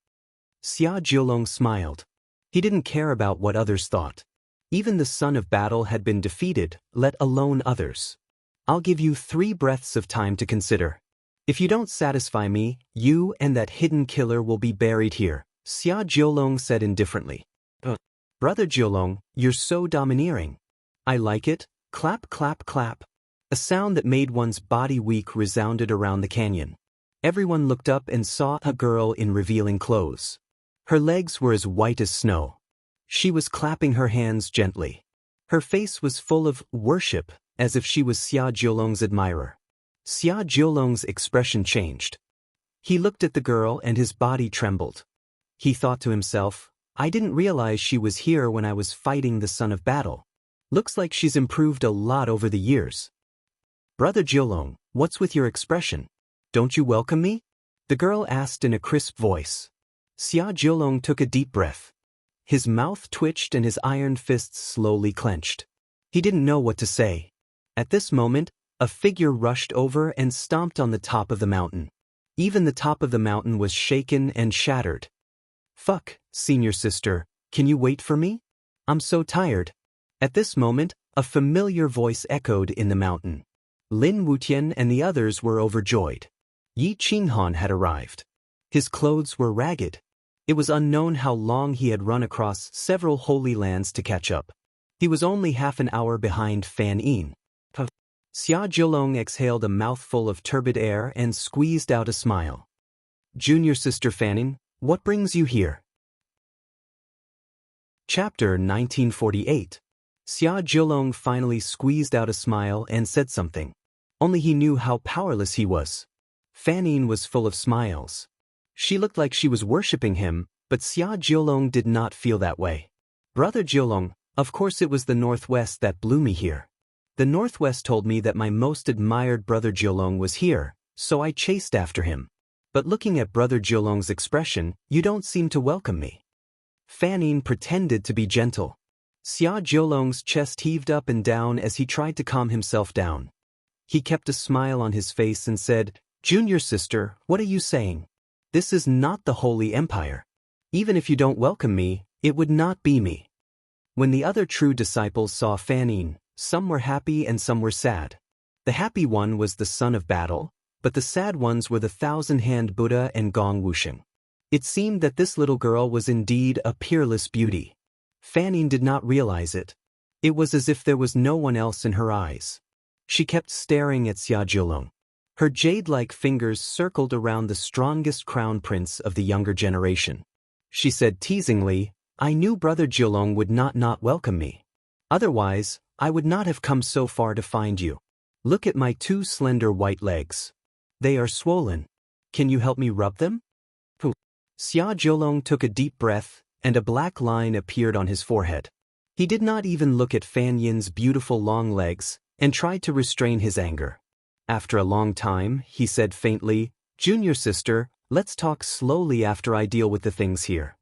Xia Jiulong smiled. He didn't care about what others thought. Even the son of battle had been defeated, let alone others. I'll give you 3 breaths of time to consider. If you don't satisfy me, you and that hidden killer will be buried here, Xia Jiulong said indifferently. Brother Jiulong, you're so domineering. I like it. Clap, clap, clap. A sound that made one's body weak resounded around the canyon. Everyone looked up and saw a girl in revealing clothes. Her legs were as white as snow. She was clapping her hands gently. Her face was full of worship, as if she was Xia Jiulong's admirer. Xia Jiulong's expression changed. He looked at the girl and his body trembled. He thought to himself, I didn't realize she was here when I was fighting the son of battle. Looks like she's improved a lot over the years. Brother Jiulong, what's with your expression? Don't you welcome me? The girl asked in a crisp voice. Xia Jiulong took a deep breath. His mouth twitched and his iron fists slowly clenched. He didn't know what to say. At this moment, a figure rushed over and stomped on the top of the mountain. Even the top of the mountain was shaken and shattered. Fuck, senior sister, can you wait for me? I'm so tired. At this moment, a familiar voice echoed in the mountain. Lin Wutian and the others were overjoyed. Yi Qinghan had arrived. His clothes were ragged. It was unknown how long he had run across several holy lands to catch up. He was only half an hour behind Fan Yin. Xia Jiulong exhaled a mouthful of turbid air and squeezed out a smile. Junior sister Fanning, what brings you here? Chapter 1948. Xia Jiulong finally squeezed out a smile and said something. Only he knew how powerless he was. Fanning was full of smiles. She looked like she was worshipping him, but Xia Jiulong did not feel that way. Brother Jiulong, of course it was the Northwest that blew me here. The Northwest told me that my most admired brother Jiulong was here, so I chased after him. But looking at brother Jiulong's expression, you don't seem to welcome me. Fanning pretended to be gentle. Xia Jiulong's chest heaved up and down as he tried to calm himself down. He kept a smile on his face and said, Junior sister, what are you saying? This is not the Holy Empire. Even if you don't welcome me, it would not be me. When the other true disciples saw Fanning, some were happy and some were sad. The happy one was the son of battle, but the sad ones were the thousand-hand Buddha and Gong Wusheng. It seemed that this little girl was indeed a peerless beauty. Fanning did not realize it. It was as if there was no one else in her eyes. She kept staring at Xia Jiulong. Her jade-like fingers circled around the strongest crown prince of the younger generation. She said teasingly, I knew brother Jiulong would not welcome me. Otherwise, I would not have come so far to find you. Look at my two slender white legs. They are swollen. Can you help me rub them? Xia Jiulong took a deep breath, and a black line appeared on his forehead. He did not even look at Fan Yin's beautiful long legs, and tried to restrain his anger. After a long time, he said faintly, Junior sister, let's talk slowly after I deal with the things here.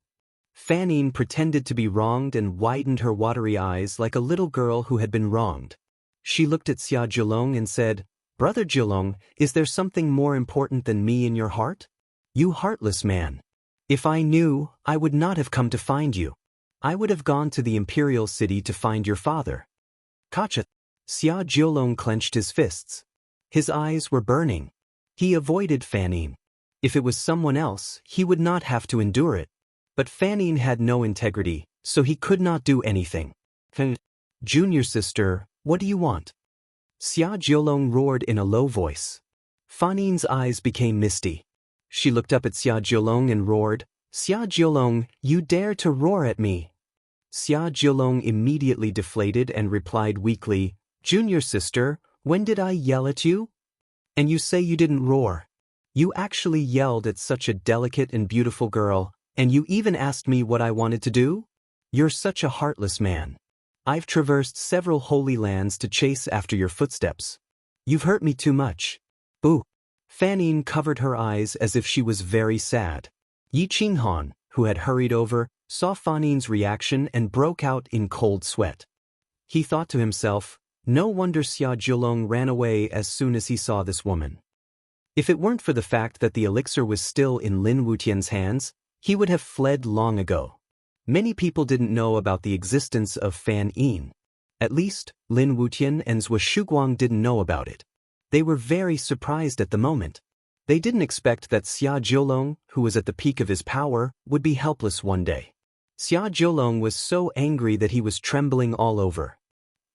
Fan Yin pretended to be wronged and widened her watery eyes like a little girl who had been wronged. She looked at Xia Jiulong and said, Brother Jiulong, is there something more important than me in your heart? You heartless man. If I knew, I would not have come to find you. I would have gone to the imperial city to find your father. Kacha. Xia Jiulong clenched his fists. His eyes were burning. He avoided Fan Yin. If it was someone else, he would not have to endure it. But Fan Yin had no integrity, so he could not do anything. Junior sister, what do you want? Xia Jiulong roared in a low voice. Fan Yin's eyes became misty. She looked up at Xia Jiulong and roared, Xia Jiulong, you dare to roar at me. Xia Jiulong immediately deflated and replied weakly, Junior sister, when did I yell at you? And you say you didn't roar. You actually yelled at such a delicate and beautiful girl, and you even asked me what I wanted to do? You're such a heartless man. I've traversed several holy lands to chase after your footsteps. You've hurt me too much. Boo. Fan Yin covered her eyes as if she was very sad. Yi Qinghan, who had hurried over, saw Fan Yin's reaction and broke out in cold sweat. He thought to himself, no wonder Xia Jiulong ran away as soon as he saw this woman. If it weren't for the fact that the elixir was still in Lin Wutian's hands, he would have fled long ago. Many people didn't know about the existence of Fan Yin. At least, Lin Wutian and Zhou Shuguang didn't know about it. They were very surprised at the moment. They didn't expect that Xia Jiulong, who was at the peak of his power, would be helpless one day. Xia Jiulong was so angry that he was trembling all over.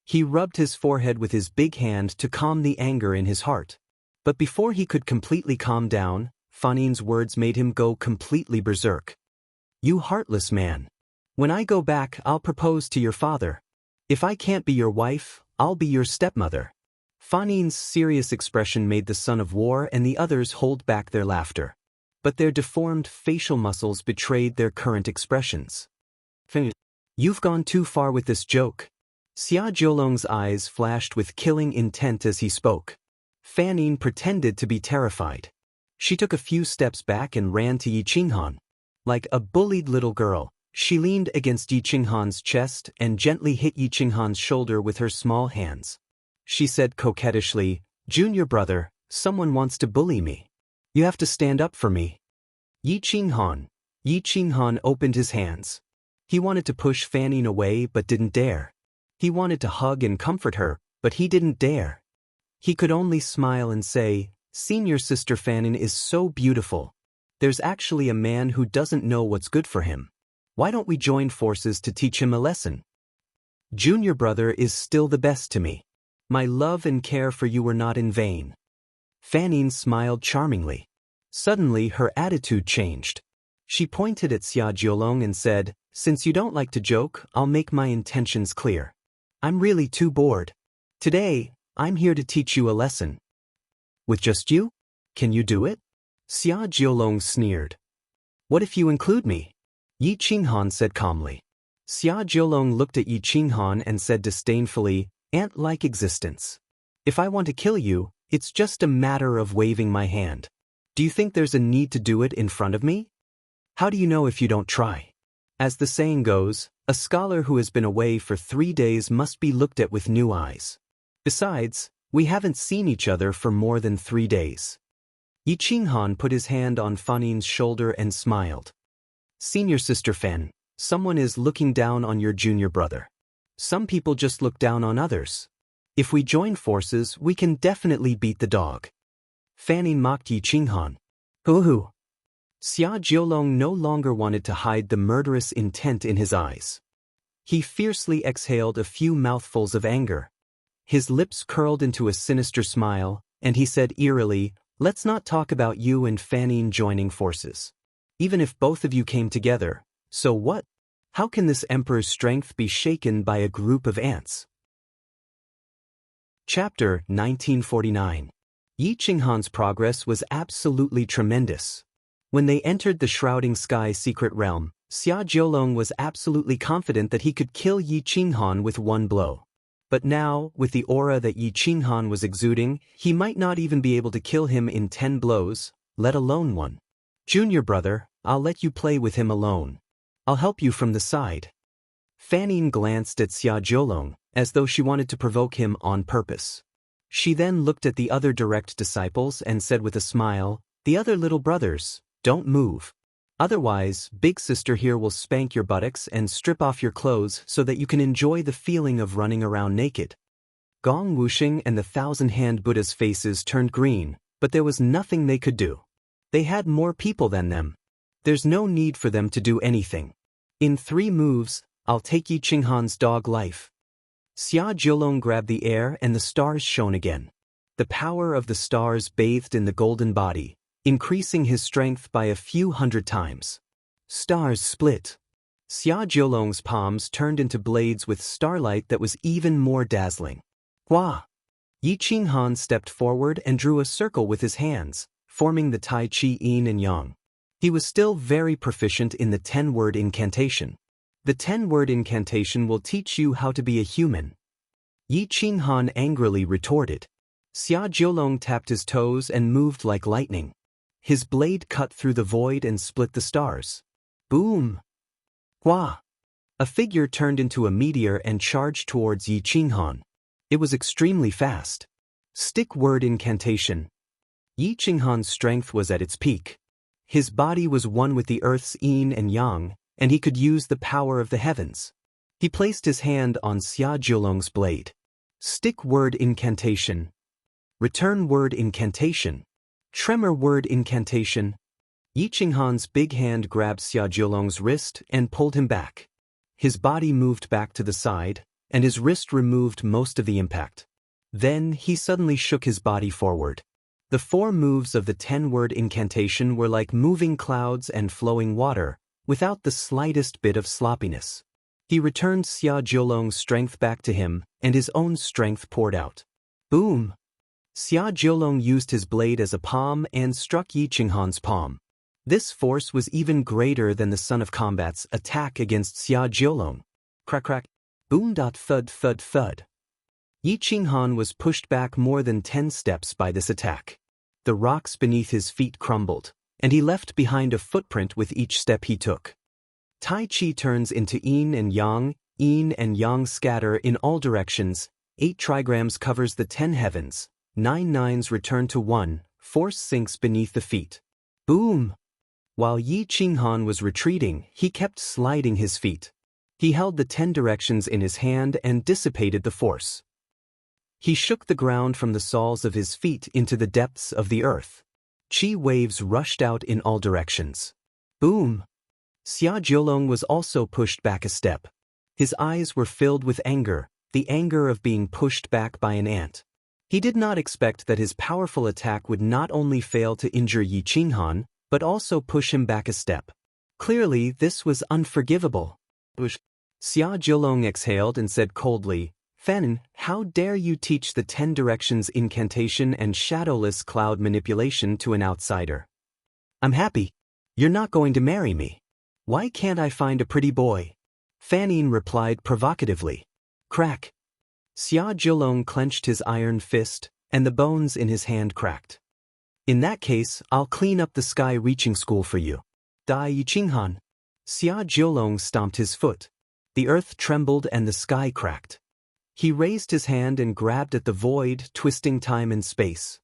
He rubbed his forehead with his big hand to calm the anger in his heart. But before he could completely calm down, Fan Yin's words made him go completely berserk. You heartless man. When I go back, I'll propose to your father. If I can't be your wife, I'll be your stepmother. Fan Yin's serious expression made the son of war and the others hold back their laughter. but their deformed facial muscles betrayed their current expressions. You've gone too far with this joke. Xia Jiulong's eyes flashed with killing intent as he spoke. Fan Yin pretended to be terrified. She took a few steps back and ran to Yi Qinghan. Like a bullied little girl, she leaned against Yi Qinghan's chest and gently hit Yi Qinghan's shoulder with her small hands. She said coquettishly, "Junior brother, someone wants to bully me. You have to stand up for me." Yi Qinghan opened his hands. He wanted to push Fan Yin away but didn't dare. He wanted to hug and comfort her, but he didn't dare. He could only smile and say, "Senior sister Fan Yin is so beautiful. There's actually a man who doesn't know what's good for him. Why don't we join forces to teach him a lesson? Junior brother is still the best to me. My love and care for you were not in vain." Fan Yin smiled charmingly. Suddenly her attitude changed. She pointed at Xia Jiulong and said, "Since you don't like to joke, I'll make my intentions clear. I'm really too bored. Today, I'm here to teach you a lesson." "With just you? Can you do it?" Xia Jiulong sneered. "What if you include me?" Yi Qinghan said calmly. Xia Jiulong looked at Yi Qinghan and said disdainfully, "Ant-like existence. If I want to kill you, it's just a matter of waving my hand. Do you think there's a need to do it in front of me? How do you know if you don't try? As the saying goes, a scholar who has been away for 3 days must be looked at with new eyes. Besides, we haven't seen each other for more than 3 days." Yi Qinghan put his hand on Fan Yin's shoulder and smiled. "Senior sister Fan, someone is looking down on your junior brother. Some people just look down on others. If we join forces, we can definitely beat the dog." Fan Yin mocked Yi Qinghan. "Hoo-hoo." Xia Jiulong no longer wanted to hide the murderous intent in his eyes. He fiercely exhaled a few mouthfuls of anger. His lips curled into a sinister smile, and he said eerily, "Let's not talk about you and Fan Yin joining forces. Even if both of you came together, so what? How can this emperor's strength be shaken by a group of ants?" Chapter 1949. Yi Qinghan's progress was absolutely tremendous. When they entered the Shrouding Sky secret realm, Xia Jiulong was absolutely confident that he could kill Yi Qinghan with one blow. But now, with the aura that Yi Qinghan was exuding, he might not even be able to kill him in 10 blows, let alone one. "Junior brother, I'll let you play with him alone. I'll help you from the side." Fan Yin glanced at Xia Jiulong, as though she wanted to provoke him on purpose. She then looked at the other direct disciples and said with a smile, "The other little brothers, don't move. Otherwise, big sister here will spank your buttocks and strip off your clothes so that you can enjoy the feeling of running around naked." Gong Wuxing and the Thousand-Hand Buddha's faces turned green, but there was nothing they could do. They had more people than them. There's no need for them to do anything. In 3 moves, I'll take Yi Qinghan's dog life. Xia Jiulong grabbed the air and the stars shone again. The power of the stars bathed in the golden body, increasing his strength by a few hundred times. Stars split. Xia Jiulong's palms turned into blades with starlight that was even more dazzling. Hua! Yi Qinghan stepped forward and drew a circle with his hands, forming the Tai Chi Yin and Yang. He was still very proficient in the 10-word incantation. The 10-word incantation will teach you how to be a human. Yi Qinghan angrily retorted. Xia Jiulong tapped his toes and moved like lightning. His blade cut through the void and split the stars. Boom! Hua! A figure turned into a meteor and charged towards Yi Qinghan. It was extremely fast. Stick word incantation. Yi Qinghan's strength was at its peak. His body was one with the earth's yin and yang, and he could use the power of the heavens. He placed his hand on Xia Jiulong's blade. Stick word incantation. Return word incantation. Tremor word incantation. Yi Qinghan's big hand grabbed Xia Jiulong's wrist and pulled him back. His body moved back to the side, and his wrist removed most of the impact. Then he suddenly shook his body forward. The 4 moves of the 10-word incantation were like moving clouds and flowing water, without the slightest bit of sloppiness. He returned Xia Jiulong's strength back to him, and his own strength poured out. Boom! Xia Jiulong used his blade as a palm and struck Yi Qinghan's palm. This force was even greater than the Son of Combat's attack against Xia Jiolong. Crack crack. Boom. Thud thud thud. Yi Qinghan was pushed back more than 10 steps by this attack. The rocks beneath his feet crumbled, and he left behind a footprint with each step he took. Tai Chi turns into yin and yang scatter in all directions, 8 trigrams covers the 10 heavens, 9 nines return to 1, force sinks beneath the feet. Boom! While Yi Qinghan was retreating, he kept sliding his feet. He held the 10 directions in his hand and dissipated the force. He shook the ground from the soles of his feet into the depths of the earth. Qi waves rushed out in all directions. Boom! Xia Jiolong was also pushed back a step. His eyes were filled with anger, the anger of being pushed back by an ant. He did not expect that his powerful attack would not only fail to injure Yi Qinghan, but also push him back a step. Clearly, this was unforgivable. Xia Jiolong exhaled and said coldly, "Fanon, how dare you teach the 10 directions incantation and shadowless cloud manipulation to an outsider? I'm happy. You're not going to marry me. Why can't I find a pretty boy?" Fanon replied provocatively. Crack. Xia Jiolong clenched his iron fist, and the bones in his hand cracked. "In that case, I'll clean up the sky-reaching school for you." Dai Yi Qinghan. Xia Jiolong stomped his foot. The earth trembled and the sky cracked. He raised his hand and grabbed at the void, twisting time and space.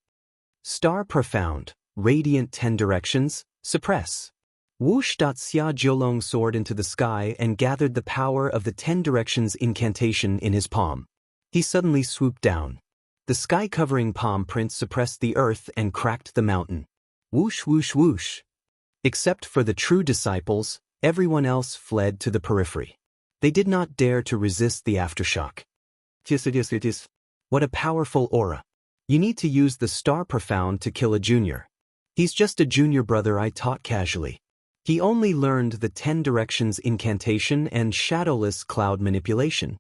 Star profound, radiant 10 directions, suppress. Whoosh! Xia Jiolong soared into the sky and gathered the power of the 10 directions incantation in his palm. He suddenly swooped down. The sky-covering palm print suppressed the earth and cracked the mountain. Whoosh whoosh whoosh. Except for the true disciples, everyone else fled to the periphery. They did not dare to resist the aftershock. What a powerful aura. You need to use the star profound to kill a junior. He's just a junior brother I taught casually. He only learned the 10 directions incantation and shadowless cloud manipulation.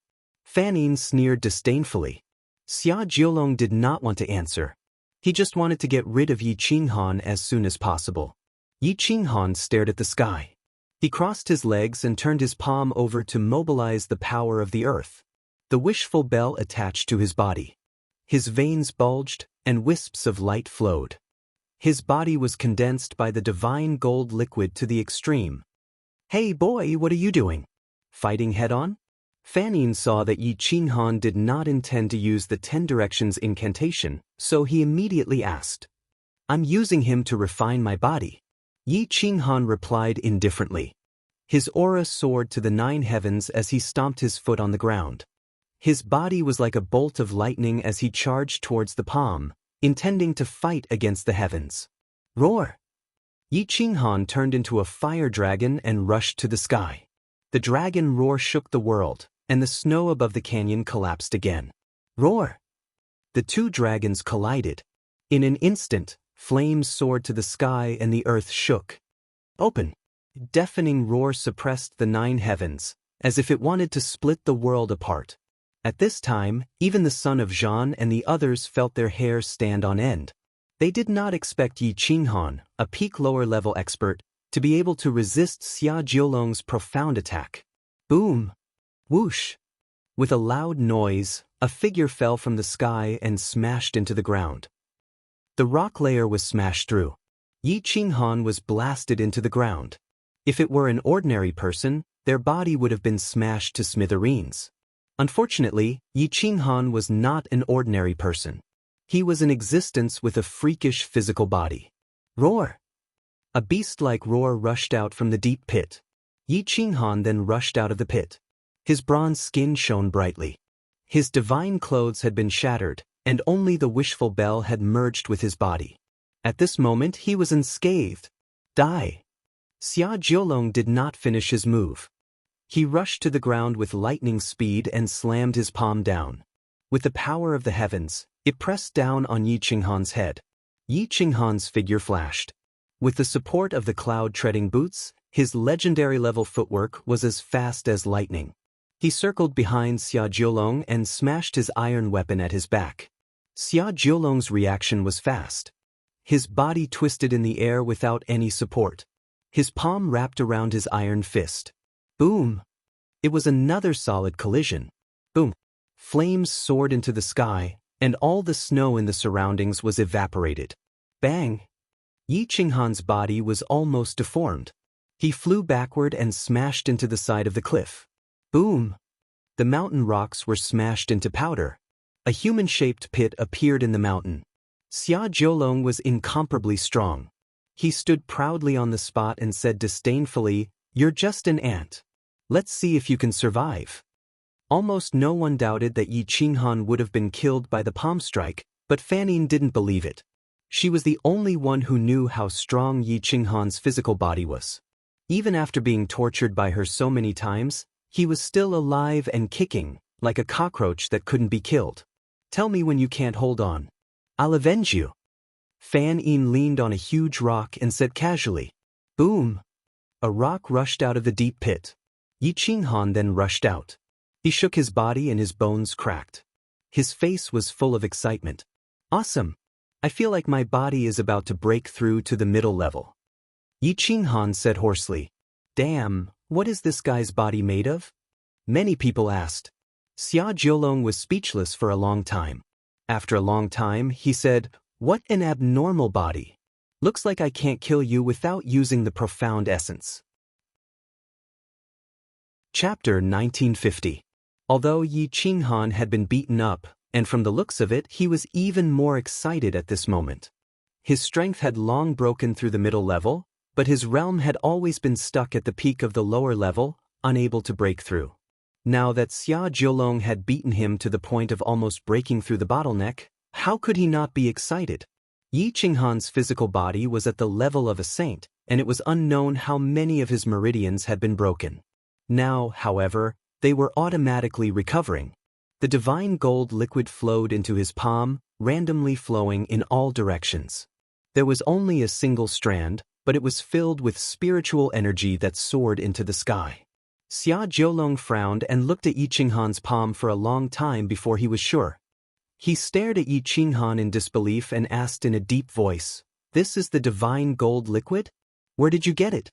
Fanon sneered disdainfully. Xia Jiolong did not want to answer. He just wanted to get rid of Yi Qinghan as soon as possible. Yi Qinghan stared at the sky. He crossed his legs and turned his palm over to mobilize the power of the earth. The wishful bell attached to his body. His veins bulged, and wisps of light flowed. His body was condensed by the divine gold liquid to the extreme. "Hey boy, what are you doing? Fighting head-on?" Fanon saw that Yi Qinghan did not intend to use the 10 directions incantation, so he immediately asked, "I'm using him to refine my body." Yi Qinghan replied indifferently. His aura soared to the 9 heavens as he stomped his foot on the ground. His body was like a bolt of lightning as he charged towards the palm, intending to fight against the heavens. Roar! Yi Qinghan turned into a fire dragon and rushed to the sky. The dragon roar shook the world, and the snow above the canyon collapsed again. Roar! The 2 dragons collided. In an instant, flames soared to the sky and the earth shook. Open! Deafening roar suppressed the 9 heavens, as if it wanted to split the world apart. At this time, even the son of Zhan and the others felt their hair stand on end. They did not expect Yi Qinghan, a peak lower-level expert, to be able to resist Xia Jiolong's profound attack. Boom! Whoosh! With a loud noise, a figure fell from the sky and smashed into the ground. The rock layer was smashed through. Yi Qinghan was blasted into the ground. If it were an ordinary person, their body would have been smashed to smithereens. Unfortunately, Yi Qinghan was not an ordinary person. He was an existence with a freakish physical body. Roar! A beast-like roar rushed out from the deep pit. Yi Qinghan then rushed out of the pit. His bronze skin shone brightly. His divine clothes had been shattered, and only the wishful bell had merged with his body. At this moment he was unscathed. Die! Xia Jiolong did not finish his move. He rushed to the ground with lightning speed and slammed his palm down. With the power of the heavens, it pressed down on Yi Qinghan's head. Yi Qinghan's figure flashed. With the support of the cloud-treading boots, his legendary-level footwork was as fast as lightning. He circled behind Xia Jiolong and smashed his iron weapon at his back. Xia Jiolong's reaction was fast. His body twisted in the air without any support. his palm wrapped around his iron fist. Boom! It was another solid collision. Boom! Flames soared into the sky, and all the snow in the surroundings was evaporated. Bang! Yi Qinghan's body was almost deformed. He flew backward and smashed into the side of the cliff. Boom! The mountain rocks were smashed into powder. A human-shaped pit appeared in the mountain. Xia Jiulong was incomparably strong. He stood proudly on the spot and said disdainfully, "You're just an ant. Let's see if you can survive." Almost no one doubted that Yi Qinghan would have been killed by the palm strike, but Fan Yin didn't believe it. She was the only one who knew how strong Yi Qinghan's physical body was. Even after being tortured by her so many times, he was still alive and kicking, like a cockroach that couldn't be killed. "Tell me when you can't hold on. I'll avenge you." Fan Yin leaned on a huge rock and said casually. Boom! A rock rushed out of the deep pit. Yi Qinghan then rushed out. He shook his body and his bones cracked. His face was full of excitement. "Awesome! I feel like my body is about to break through to the middle level." Yi Qinghan said hoarsely, "Damn, what is this guy's body made of?" Many people asked. Xia Jiulong was speechless for a long time. After a long time, he said, "What an abnormal body. Looks like I can't kill you without using the profound essence." Chapter 1950. Although Yi Qinghan had been beaten up, and from the looks of it, he was even more excited at this moment. His strength had long broken through the middle level, but his realm had always been stuck at the peak of the lower level, unable to break through. Now that Xia Jiulong had beaten him to the point of almost breaking through the bottleneck, how could he not be excited? Yi Qinghan's physical body was at the level of a saint, and it was unknown how many of his meridians had been broken. Now, however, they were automatically recovering. The divine gold liquid flowed into his palm, randomly flowing in all directions. There was only a single strand, but it was filled with spiritual energy that soared into the sky. Xia Jiulong frowned and looked at Yi Qinghan's palm for a long time before he was sure. He stared at Yi Qinghan in disbelief and asked in a deep voice, "This is the divine gold liquid? Where did you get it?"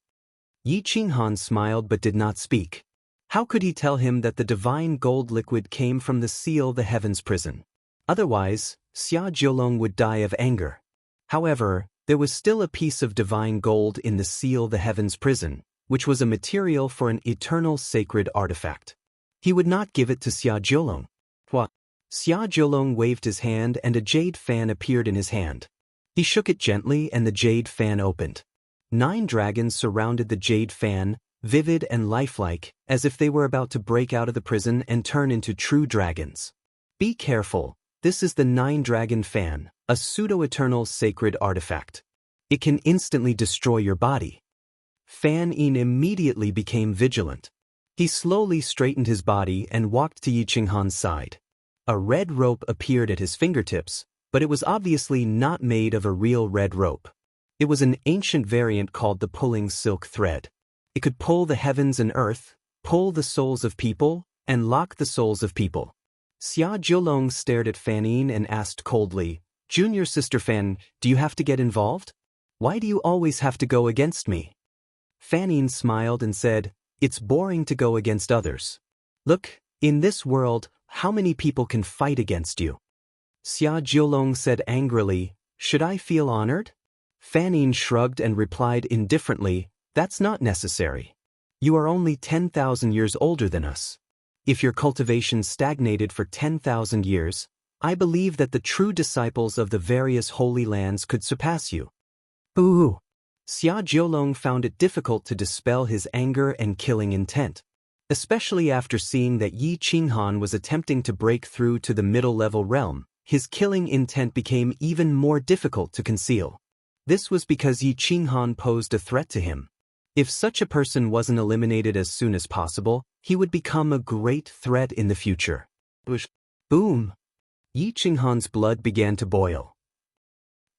Yi Qinghan smiled but did not speak. How could he tell him that the divine gold liquid came from the Seal the Heavens prison? Otherwise, Xia Jiulong would die of anger. However, there was still a piece of divine gold in the Seal the Heavens prison, which was a material for an eternal sacred artifact. He would not give it to Xia Jiulong. What? Xia Jiulong waved his hand and a jade fan appeared in his hand. He shook it gently and the jade fan opened. 9 dragons surrounded the jade fan, vivid and lifelike, as if they were about to break out of the prison and turn into true dragons. "Be careful, this is the 9-dragon fan, a pseudo-eternal sacred artifact. It can instantly destroy your body." Fan Yin immediately became vigilant. He slowly straightened his body and walked to Yi Qinghan's side. A red rope appeared at his fingertips, but it was obviously not made of a real red rope. It was an ancient variant called the pulling silk thread. It could pull the heavens and earth, pull the souls of people, and lock the souls of people. Xia Jiulong stared at Fan Yin and asked coldly, "Junior sister Fan, do you have to get involved? Why do you always have to go against me?" Fan Yin smiled and said, "It's boring to go against others. Look, in this world, how many people can fight against you?" Xia Jiulong said angrily, "Should I feel honored?" Fan Yin shrugged and replied indifferently, "That's not necessary. You are only 10,000 years older than us. If your cultivation stagnated for 10,000 years, I believe that the true disciples of the various holy lands could surpass you." Ooh! Xia Jiulong found it difficult to dispel his anger and killing intent, especially after seeing that Yi Qinghan was attempting to break through to the middle-level realm. His killing intent became even more difficult to conceal. This was because Yi Qinghan posed a threat to him. If such a person wasn't eliminated as soon as possible, he would become a great threat in the future. Boom! Yi Qinghan's blood began to boil.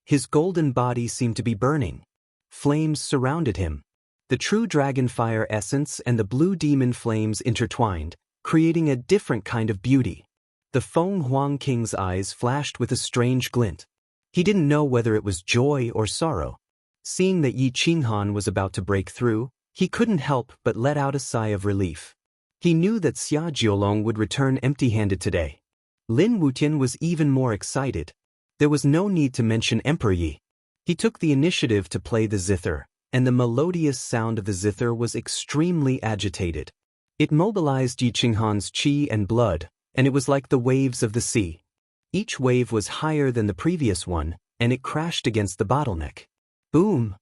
His golden body seemed to be burning. Flames surrounded him. The true dragon fire essence and the blue demon flames intertwined, creating a different kind of beauty. The Feng Huang King's eyes flashed with a strange glint. He didn't know whether it was joy or sorrow. Seeing that Yi Qinghan was about to break through, he couldn't help but let out a sigh of relief. He knew that Xia Jiulong would return empty-handed today. Lin Wutian was even more excited. There was no need to mention Emperor Yi. He took the initiative to play the zither, and the melodious sound of the zither was extremely agitated. It mobilized Yi Qinghan's qi and blood, and it was like the waves of the sea. Each wave was higher than the previous one, and it crashed against the bottleneck. Boom!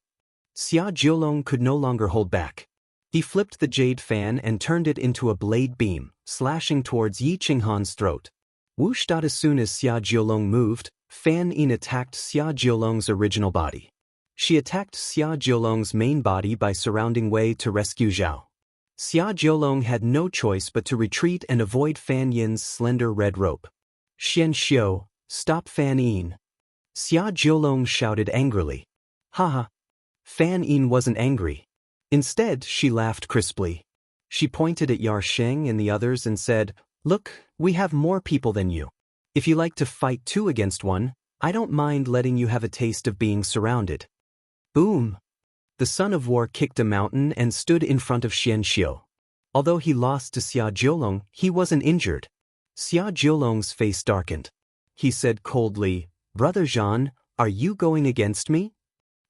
Xia Jiulong could no longer hold back. He flipped the jade fan and turned it into a blade beam, slashing towards Yi Qinghan's throat. Whoosh! As soon as Xia Jiulong moved, Fan Yin attacked Xia Jiulong's original body. She attacked Xia Jiulong's main body by surrounding Wei to rescue Zhao. Xia Jiulong had no choice but to retreat and avoid Fan Yin's slender red rope. Xian Xiu, stop Fan Yin! Xia Jiulong shouted angrily. Haha! Fan Yin wasn't angry. Instead, she laughed crisply. She pointed at Yar Sheng and the others and said, "Look, we have more people than you. If you like to fight 2 against 1, I don't mind letting you have a taste of being surrounded." Boom! The son of war kicked a mountain and stood in front of Xian Xiu. Although he lost to Xia Jiulong, he wasn't injured. Xia Jiulong's face darkened. He said coldly, "Brother Zhan, are you going against me?"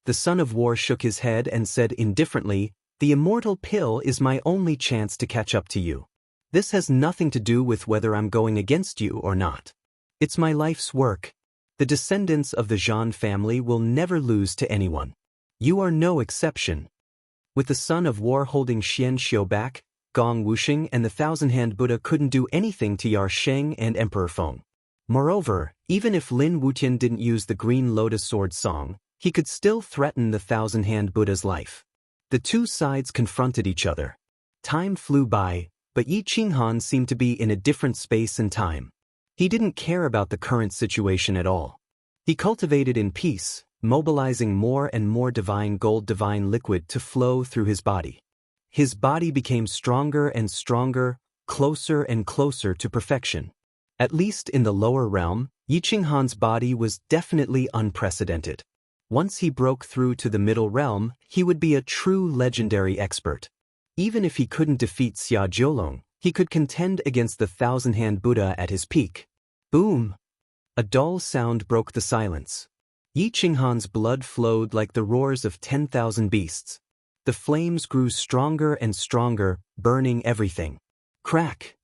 The son of war shook his head and said indifferently, "The immortal pill is my only chance to catch up to you. This has nothing to do with whether I'm going against you or not. It's my life's work. The descendants of the Zhan family will never lose to anyone. You are no exception." With the son of war holding Xian Xiu back, Gong Wuxing and the Thousand-Hand Buddha couldn't do anything to Yar Sheng and Emperor Feng. Moreover, even if Lin Wutian didn't use the Green Lotus Sword song, he could still threaten the Thousand-Hand Buddha's life. The two sides confronted each other. Time flew by, but Yi Qinghan seemed to be in a different space and time. He didn't care about the current situation at all. He cultivated in peace, mobilizing more and more divine gold divine liquid to flow through his body. His body became stronger and stronger, closer and closer to perfection. At least in the lower realm, Yi Qinghan's body was definitely unprecedented. Once he broke through to the middle realm, he would be a true legendary expert. Even if he couldn't defeat Xia Jiulong, he could contend against the Thousand-Hand Buddha at his peak. Boom! A dull sound broke the silence. Yi Qinghan's blood flowed like the roars of 10,000 beasts. The flames grew stronger and stronger, burning everything. Crack!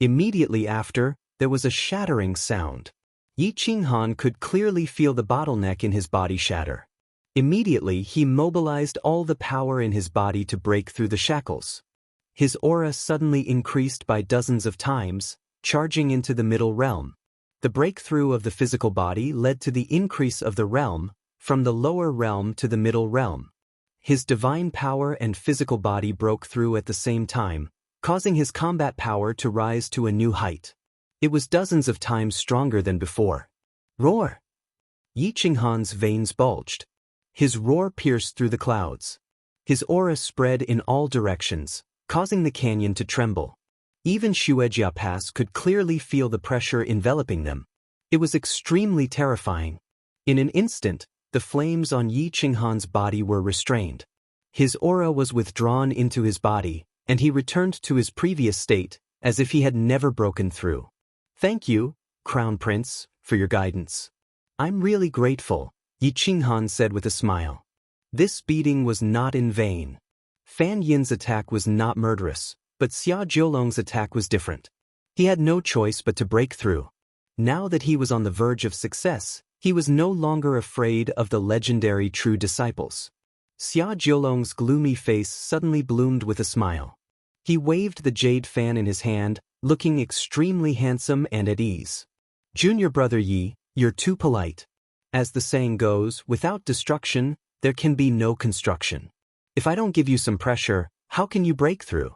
Immediately after, there was a shattering sound. Yi Qinghan could clearly feel the bottleneck in his body shatter. Immediately, he mobilized all the power in his body to break through the shackles. His aura suddenly increased by dozens of times, charging into the middle realm. The breakthrough of the physical body led to the increase of the realm, from the lower realm to the middle realm. His divine power and physical body broke through at the same time, causing his combat power to rise to a new height. It was dozens of times stronger than before. Roar! Yi Qinghan's veins bulged. His roar pierced through the clouds. His aura spread in all directions, causing the canyon to tremble. Even Shuejia Pass could clearly feel the pressure enveloping them. It was extremely terrifying. In an instant, the flames on Yi Qinghan's body were restrained. His aura was withdrawn into his body, and he returned to his previous state, as if he had never broken through. "Thank you, Crown Prince, for your guidance. I'm really grateful," Yi Qinghan said with a smile. This beating was not in vain. Fan Yin's attack was not murderous, but Xia Jiulong's attack was different. He had no choice but to break through. Now that he was on the verge of success, he was no longer afraid of the legendary true disciples. Xia Jiulong's gloomy face suddenly bloomed with a smile. He waved the jade fan in his hand, looking extremely handsome and at ease. "Junior brother Yi, you're too polite. As the saying goes, without destruction, there can be no construction. If I don't give you some pressure, how can you break through?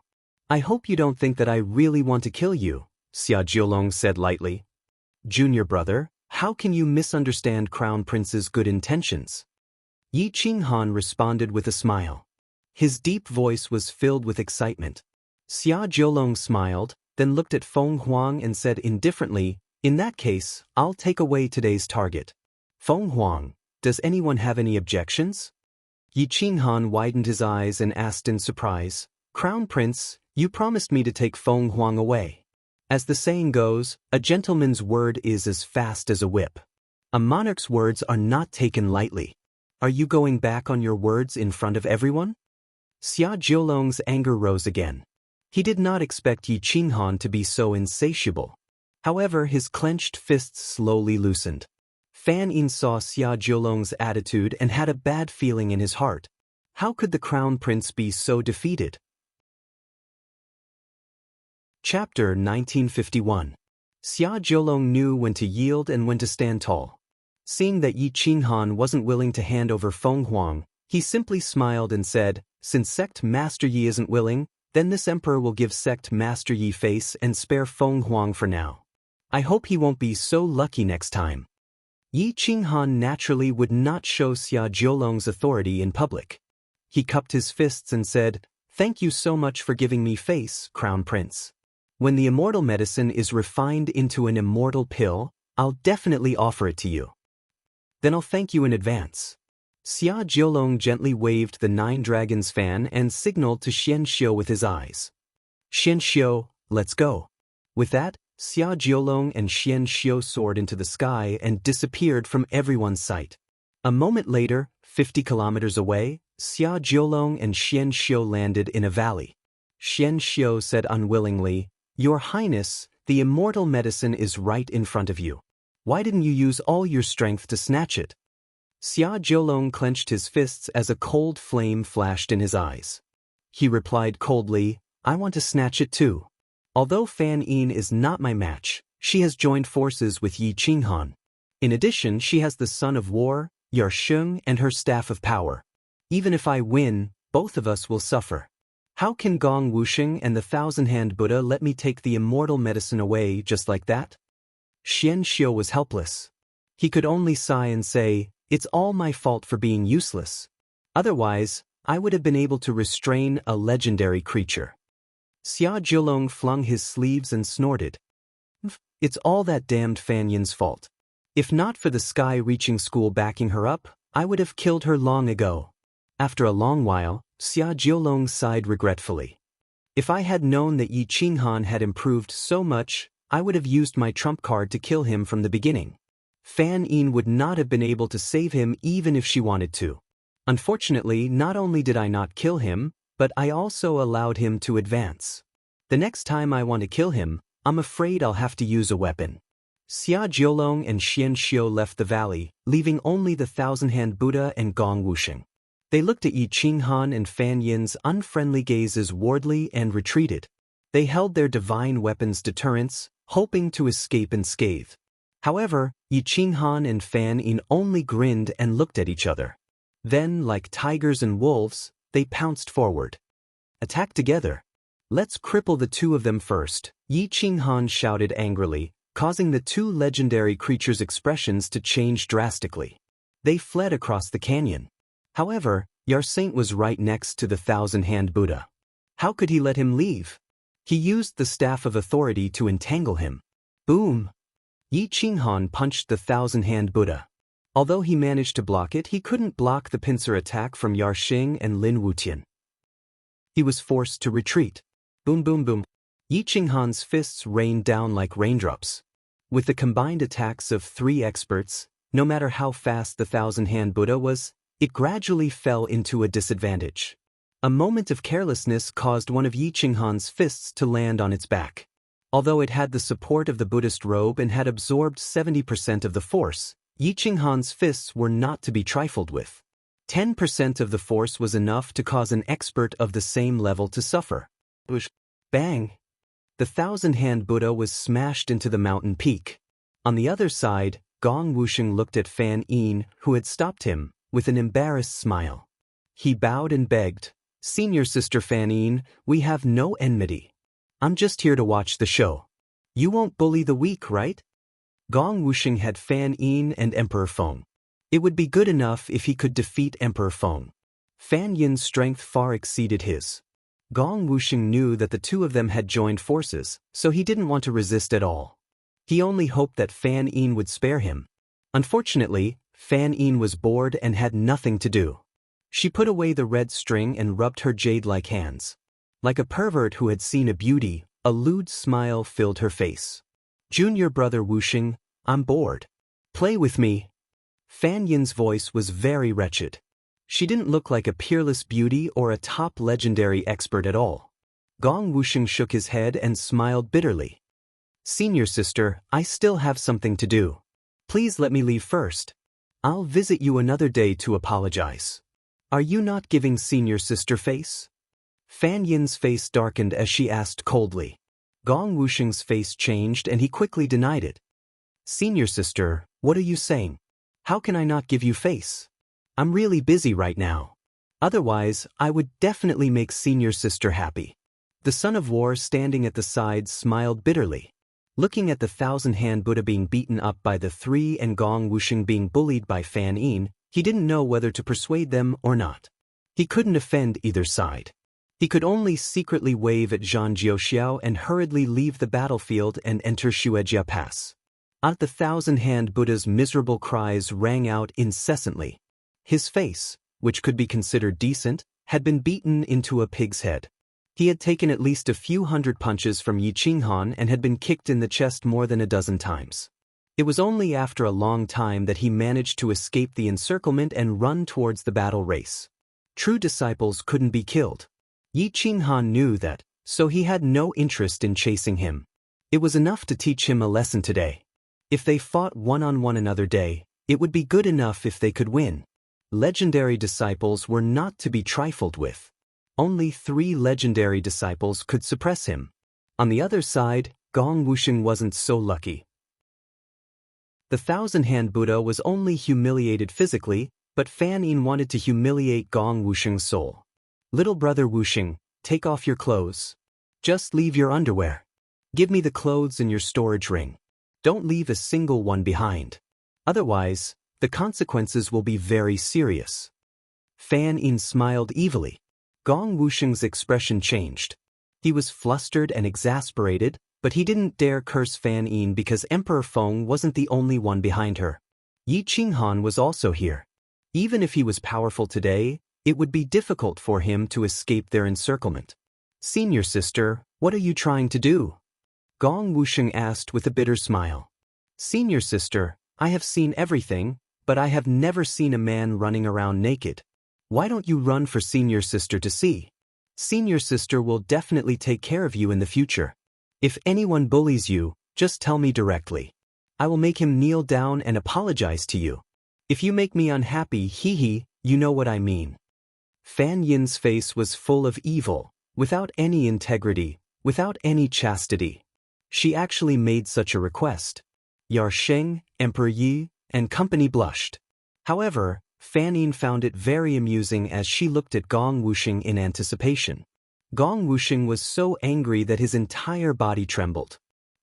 I hope you don't think that I really want to kill you," Xia Jiulong said lightly. "Junior brother, how can you misunderstand Crown Prince's good intentions?" Yi Qinghan responded with a smile. His deep voice was filled with excitement. Xia Jiulong smiled, then looked at Feng Huang and said indifferently, "In that case, I'll take away today's target." "Feng Huang, does anyone have any objections? Yi Qinghan widened his eyes and asked in surprise, Crown Prince, you promised me to take Feng Huang away. As the saying goes, a gentleman's word is as fast as a whip. A monarch's words are not taken lightly. Are you going back on your words in front of everyone? Xia Jiulong's anger rose again. He did not expect Yi Qinghan to be so insatiable. However, his clenched fists slowly loosened. Fan Yin saw Xia Jiulong's attitude and had a bad feeling in his heart. How could the Crown Prince be so defeated? Chapter 1951. Xia Jiulong knew when to yield and when to stand tall. Seeing that Yi Qinghan wasn't willing to hand over Feng Huang, he simply smiled and said, Since Sect Master Yi isn't willing, then this emperor will give Sect Master Yi face and spare Feng Huang for now. I hope he won't be so lucky next time. Yi Qinghan naturally would not show Xia Jiulong's authority in public. He cupped his fists and said, Thank you so much for giving me face, Crown Prince. When the immortal medicine is refined into an immortal pill, I'll definitely offer it to you. Then I'll thank you in advance. Xia Jiulong gently waved the 9 dragons fan and signaled to Xian Xiu with his eyes. Xian Xiu, let's go. With that, Xia Jiulong and Xian Xiu soared into the sky and disappeared from everyone's sight. A moment later, 50 kilometers away, Xia Jiulong and Xian Xiu landed in a valley. Xian Xiu said unwillingly, Your Highness, the immortal medicine is right in front of you. Why didn't you use all your strength to snatch it? Xia Jiulong clenched his fists as a cold flame flashed in his eyes. He replied coldly, I want to snatch it too. Although Fan Yin is not my match, she has joined forces with Yi Qinghan. In addition, she has the Son of War, Yarsheng, and her Staff of Power. Even if I win, both of us will suffer. How can Gong Wusheng and the Thousand-Hand Buddha let me take the immortal medicine away just like that? Xian Xiu was helpless. He could only sigh and say, It's all my fault for being useless. Otherwise, I would have been able to restrain a legendary creature. Xia Jiulong flung his sleeves and snorted. It's all that damned Fan Yin's fault. If not for the sky-reaching school backing her up, I would have killed her long ago. After a long while, Xia Jiulong sighed regretfully. If I had known that Yi Qinghan had improved so much, I would have used my trump card to kill him from the beginning. Fan Yin would not have been able to save him even if she wanted to. Unfortunately, not only did I not kill him, but I also allowed him to advance. The next time I want to kill him, I'm afraid I'll have to use a weapon. Xia Jiulong and Xian Xiu left the valley, leaving only the Thousand-Hand Buddha and Gong Wusheng. They looked at Yi Qinghan and Fan Yin's unfriendly gazes wardly and retreated. They held their divine weapons deterrents, hoping to escape unscathed. However, Yi Qinghan and Fan Yin only grinned and looked at each other. Then, like tigers and wolves, they pounced forward. Attack together. Let's cripple the two of them first, Yi Qinghan shouted angrily, causing the 2 legendary creatures' expressions to change drastically. They fled across the canyon. However, Yarsaint was right next to the Thousand-Hand Buddha. How could he let him leave? He used the Staff of Authority to entangle him. Boom! Yi Qinghan punched the Thousand-Hand Buddha. Although he managed to block it, he couldn't block the pincer attack from Yarsheng and Lin Wutian. He was forced to retreat. Boom boom boom. Yi Qinghan's fists rained down like raindrops. With the combined attacks of 3 experts, no matter how fast the Thousand-Hand Buddha was, it gradually fell into a disadvantage. A moment of carelessness caused one of Yi Qinghan's fists to land on its back. Although it had the support of the Buddhist robe and had absorbed 70% of the force, Yi Qinghan's fists were not to be trifled with. 10% of the force was enough to cause an expert of the same level to suffer. Bang! The Thousand-Hand Buddha was smashed into the mountain peak. On the other side, Gong Wusheng looked at Fan Yin, who had stopped him, with an embarrassed smile. He bowed and begged, Senior Sister Fan Yin, we have no enmity. I'm just here to watch the show. You won't bully the weak, right? Gong Wusheng had Fan Yin and Emperor Feng. It would be good enough if he could defeat Emperor Feng. Fan Yin's strength far exceeded his. Gong Wusheng knew that the 2 of them had joined forces, so he didn't want to resist at all. He only hoped that Fan Yin would spare him. Unfortunately, Fan Yin was bored and had nothing to do. She put away the red string and rubbed her jade-like hands. Like a pervert who had seen a beauty, a lewd smile filled her face. Junior brother Wuxing, I'm bored. Play with me. Fan Yin's voice was very wretched. She didn't look like a peerless beauty or a top legendary expert at all. Gong Wuxing shook his head and smiled bitterly. Senior sister, I still have something to do. Please let me leave first. I'll visit you another day to apologize. Are you not giving senior sister face? Fan Yin's face darkened as she asked coldly. Gong Wuxing's face changed and he quickly denied it. Senior sister, what are you saying? How can I not give you face? I'm really busy right now. Otherwise, I would definitely make senior sister happy. The son of war standing at the side smiled bitterly. Looking at the 1,000-hand Buddha being beaten up by the three and Gong Wuxing being bullied by Fan Yin, he didn't know whether to persuade them or not. He couldn't offend either side. He could only secretly wave at Zhang Jiuxiao and hurriedly leave the battlefield and enter Shuejia Pass. At the 1,000-hand Buddha's miserable cries rang out incessantly. His face, which could be considered decent, had been beaten into a pig's head. He had taken at least a few hundred punches from Yi Qinghan and had been kicked in the chest more than a dozen times. It was only after a long time that he managed to escape the encirclement and run towards the battle race. True disciples couldn't be killed. Yi Qinghan knew that, so he had no interest in chasing him. It was enough to teach him a lesson today. If they fought one-on-one another day, it would be good enough if they could win. Legendary disciples were not to be trifled with. Only 3 legendary disciples could suppress him. On the other side, Gong Wuxing wasn't so lucky. The 1,000-hand Buddha was only humiliated physically, but Fan Yin wanted to humiliate Gong Wuxing's soul. Little brother Wuxing, take off your clothes. Just leave your underwear. Give me the clothes in your storage ring. Don't leave a single one behind. Otherwise, the consequences will be very serious. Fan Yin smiled evilly. Gong Wuxing's expression changed. He was flustered and exasperated, but he didn't dare curse Fan Yin because Emperor Feng wasn't the only one behind her. Yi Qinghan was also here. Even if he was powerful today, it would be difficult for him to escape their encirclement. Senior sister, what are you trying to do? Gong Wuxing asked with a bitter smile. Senior sister, I have seen everything, but I have never seen a man running around naked. Why don't you run for senior sister to see? Senior sister will definitely take care of you in the future. If anyone bullies you, just tell me directly. I will make him kneel down and apologize to you. If you make me unhappy, hee, you know what I mean. Fan Yin's face was full of evil, without any integrity, without any chastity. She actually made such a request. Yar Sheng, Emperor Yi, and company blushed. However, Fan Yin found it very amusing as she looked at Gong Wuxing in anticipation. Gong Wuxing was so angry that his entire body trembled.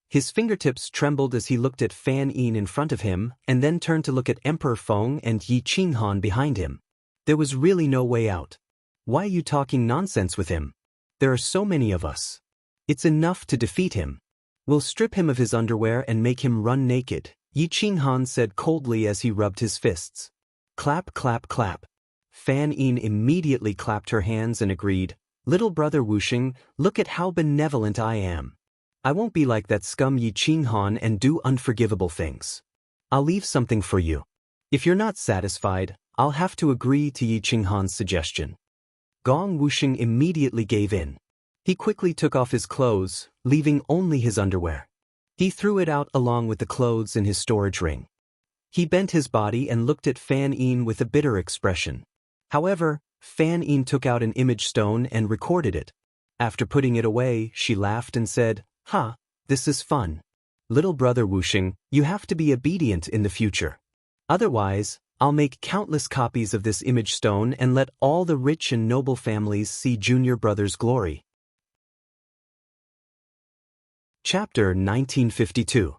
His fingertips trembled as he looked at Fan Yin in front of him and then turned to look at Emperor Feng and Yi Qinghan behind him. There was really no way out. Why are you talking nonsense with him? There are so many of us. It's enough to defeat him. We'll strip him of his underwear and make him run naked, Yi Qinghan said coldly as he rubbed his fists. Clap, clap, clap. Fan Yin immediately clapped her hands and agreed, Little brother Wuxing, look at how benevolent I am. I won't be like that scum Yi Qinghan and do unforgivable things. I'll leave something for you. If you're not satisfied, I'll have to agree to Yi Qinghan's suggestion. Gong Wuxing immediately gave in. He quickly took off his clothes, leaving only his underwear. He threw it out along with the clothes in his storage ring. He bent his body and looked at Fan Yin with a bitter expression. However, Fan Yin took out an image stone and recorded it. After putting it away, she laughed and said, "Ha, this is fun. Little brother Wuxing, you have to be obedient in the future. Otherwise, I'll make countless copies of this image stone and let all the rich and noble families see junior brother's glory." Chapter 1952.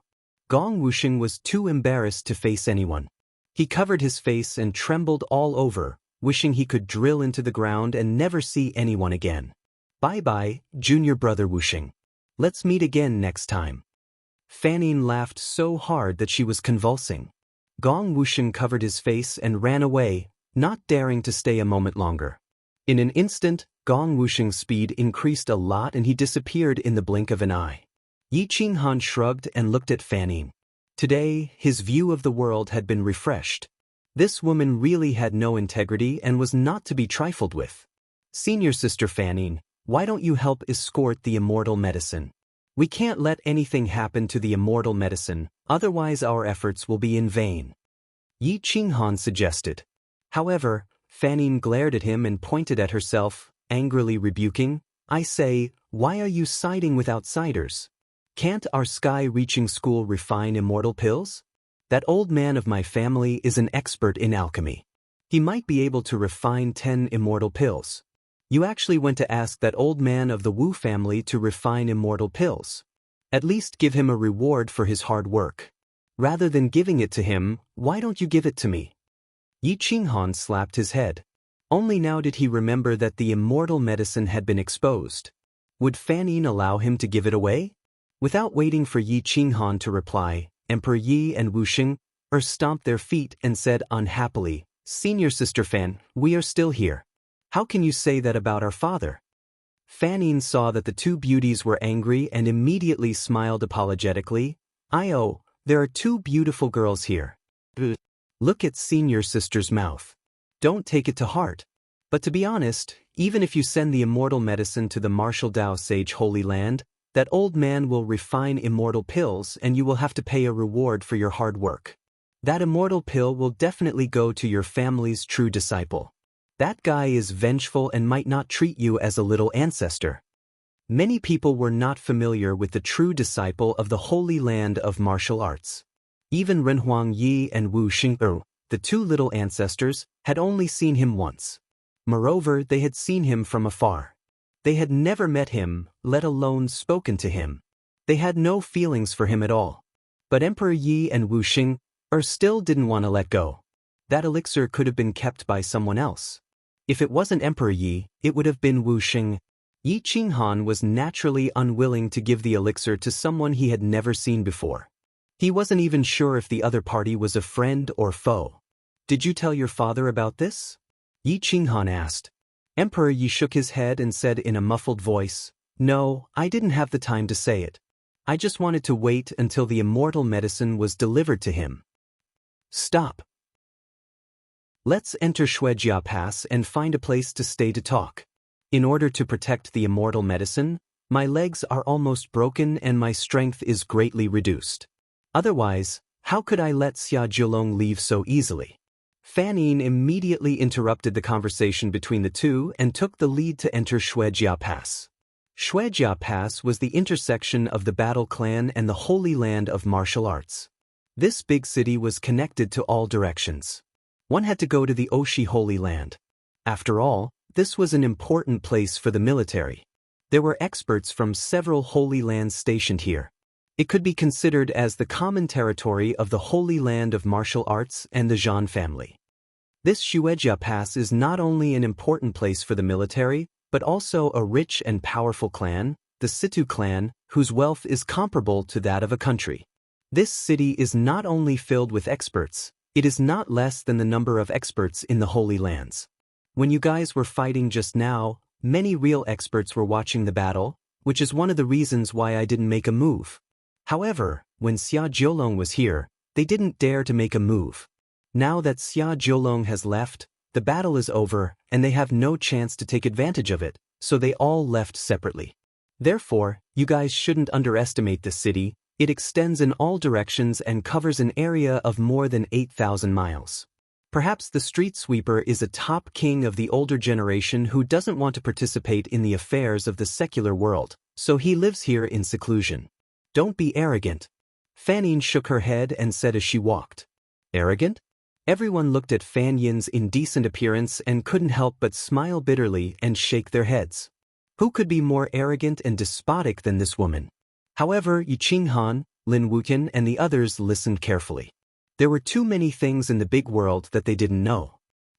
Gong Wuxing was too embarrassed to face anyone. He covered his face and trembled all over, wishing he could drill into the ground and never see anyone again. Bye-bye, junior brother Wuxing. Let's meet again next time. Fan Yin laughed so hard that she was convulsing. Gong Wusheng covered his face and ran away, not daring to stay a moment longer. In an instant, Gong Wusheng's speed increased a lot and he disappeared in the blink of an eye. Yi Qinghan shrugged and looked at Fan Yin. Today, his view of the world had been refreshed. This woman really had no integrity and was not to be trifled with. Senior Sister Fan Yin, why don't you help escort the immortal medicine? We can't let anything happen to the immortal medicine, otherwise our efforts will be in vain. Yi Qinghan suggested. However, Fan Yin glared at him and pointed at herself, angrily rebuking, I say, why are you siding with outsiders? Can't our sky-reaching school refine immortal pills? That old man of my family is an expert in alchemy. He might be able to refine 10 immortal pills. You actually went to ask that old man of the Wu family to refine immortal pills. At least give him a reward for his hard work. Rather than giving it to him, why don't you give it to me? Yi Qinghan slapped his head. Only now did he remember that the immortal medicine had been exposed. Would Fan Yin allow him to give it away? Without waiting for Yi Qinghan to reply, Emperor Yi and Wusheng stomped their feet and said unhappily, Senior Sister Fan, we are still here. How can you say that about our father? Fan Yin saw that the two beauties were angry and immediately smiled apologetically. There are two beautiful girls here. Look at Senior Sister's mouth. Don't take it to heart. But to be honest, even if you send the immortal medicine to the Martial Dao Sage Holy Land, that old man will refine immortal pills and you will have to pay a reward for your hard work. That immortal pill will definitely go to your family's true disciple. That guy is vengeful and might not treat you as a little ancestor. Many people were not familiar with the true disciple of the Holy Land of martial arts. Even Renhuang Yi and Wu Xing'er, the two little ancestors, had only seen him once. Moreover, they had seen him from afar. They had never met him, let alone spoken to him. They had no feelings for him at all. But Emperor Yi and Wu Xing still didn't want to let go. That elixir could have been kept by someone else. If it wasn't Emperor Yi, it would have been Wu Xing. Yi Qinghan was naturally unwilling to give the elixir to someone he had never seen before. He wasn't even sure if the other party was a friend or foe. Did you tell your father about this? Yi Qinghan asked. Emperor Yi shook his head and said in a muffled voice, No, I didn't have the time to say it. I just wanted to wait until the immortal medicine was delivered to him. Stop. Let's enter Shuejia Pass and find a place to stay to talk. In order to protect the immortal medicine, my legs are almost broken and my strength is greatly reduced. Otherwise, how could I let Xia Jiulong leave so easily? Fan Yin immediately interrupted the conversation between the two and took the lead to enter Shuejia Pass. Shuejia Pass was the intersection of the Battle Clan and the Holy Land of martial arts. This big city was connected to all directions. One had to go to the Oshi Holy Land. After all, this was an important place for the military. There were experts from several Holy Lands stationed here. It could be considered as the common territory of the Holy Land of martial arts and the Zhan family. This Shuejia Pass is not only an important place for the military, but also a rich and powerful clan, the Situ clan, whose wealth is comparable to that of a country. This city is not only filled with experts, it is not less than the number of experts in the Holy Lands. When you guys were fighting just now, many real experts were watching the battle, which is one of the reasons why I didn't make a move. However, when Xia Jiulong was here, they didn't dare to make a move. Now that Xia Jiulong has left, the battle is over, and they have no chance to take advantage of it, so they all left separately. Therefore, you guys shouldn't underestimate this city. It extends in all directions and covers an area of more than 8,000 miles. Perhaps the street sweeper is a top king of the older generation who doesn't want to participate in the affairs of the secular world, so he lives here in seclusion. Don't be arrogant. Fan Yin shook her head and said as she walked. Arrogant? Everyone looked at Fan Yin's indecent appearance and couldn't help but smile bitterly and shake their heads. Who could be more arrogant and despotic than this woman? However, Yi Qinghan, Lin Wuqian and the others listened carefully. There were too many things in the big world that they didn't know.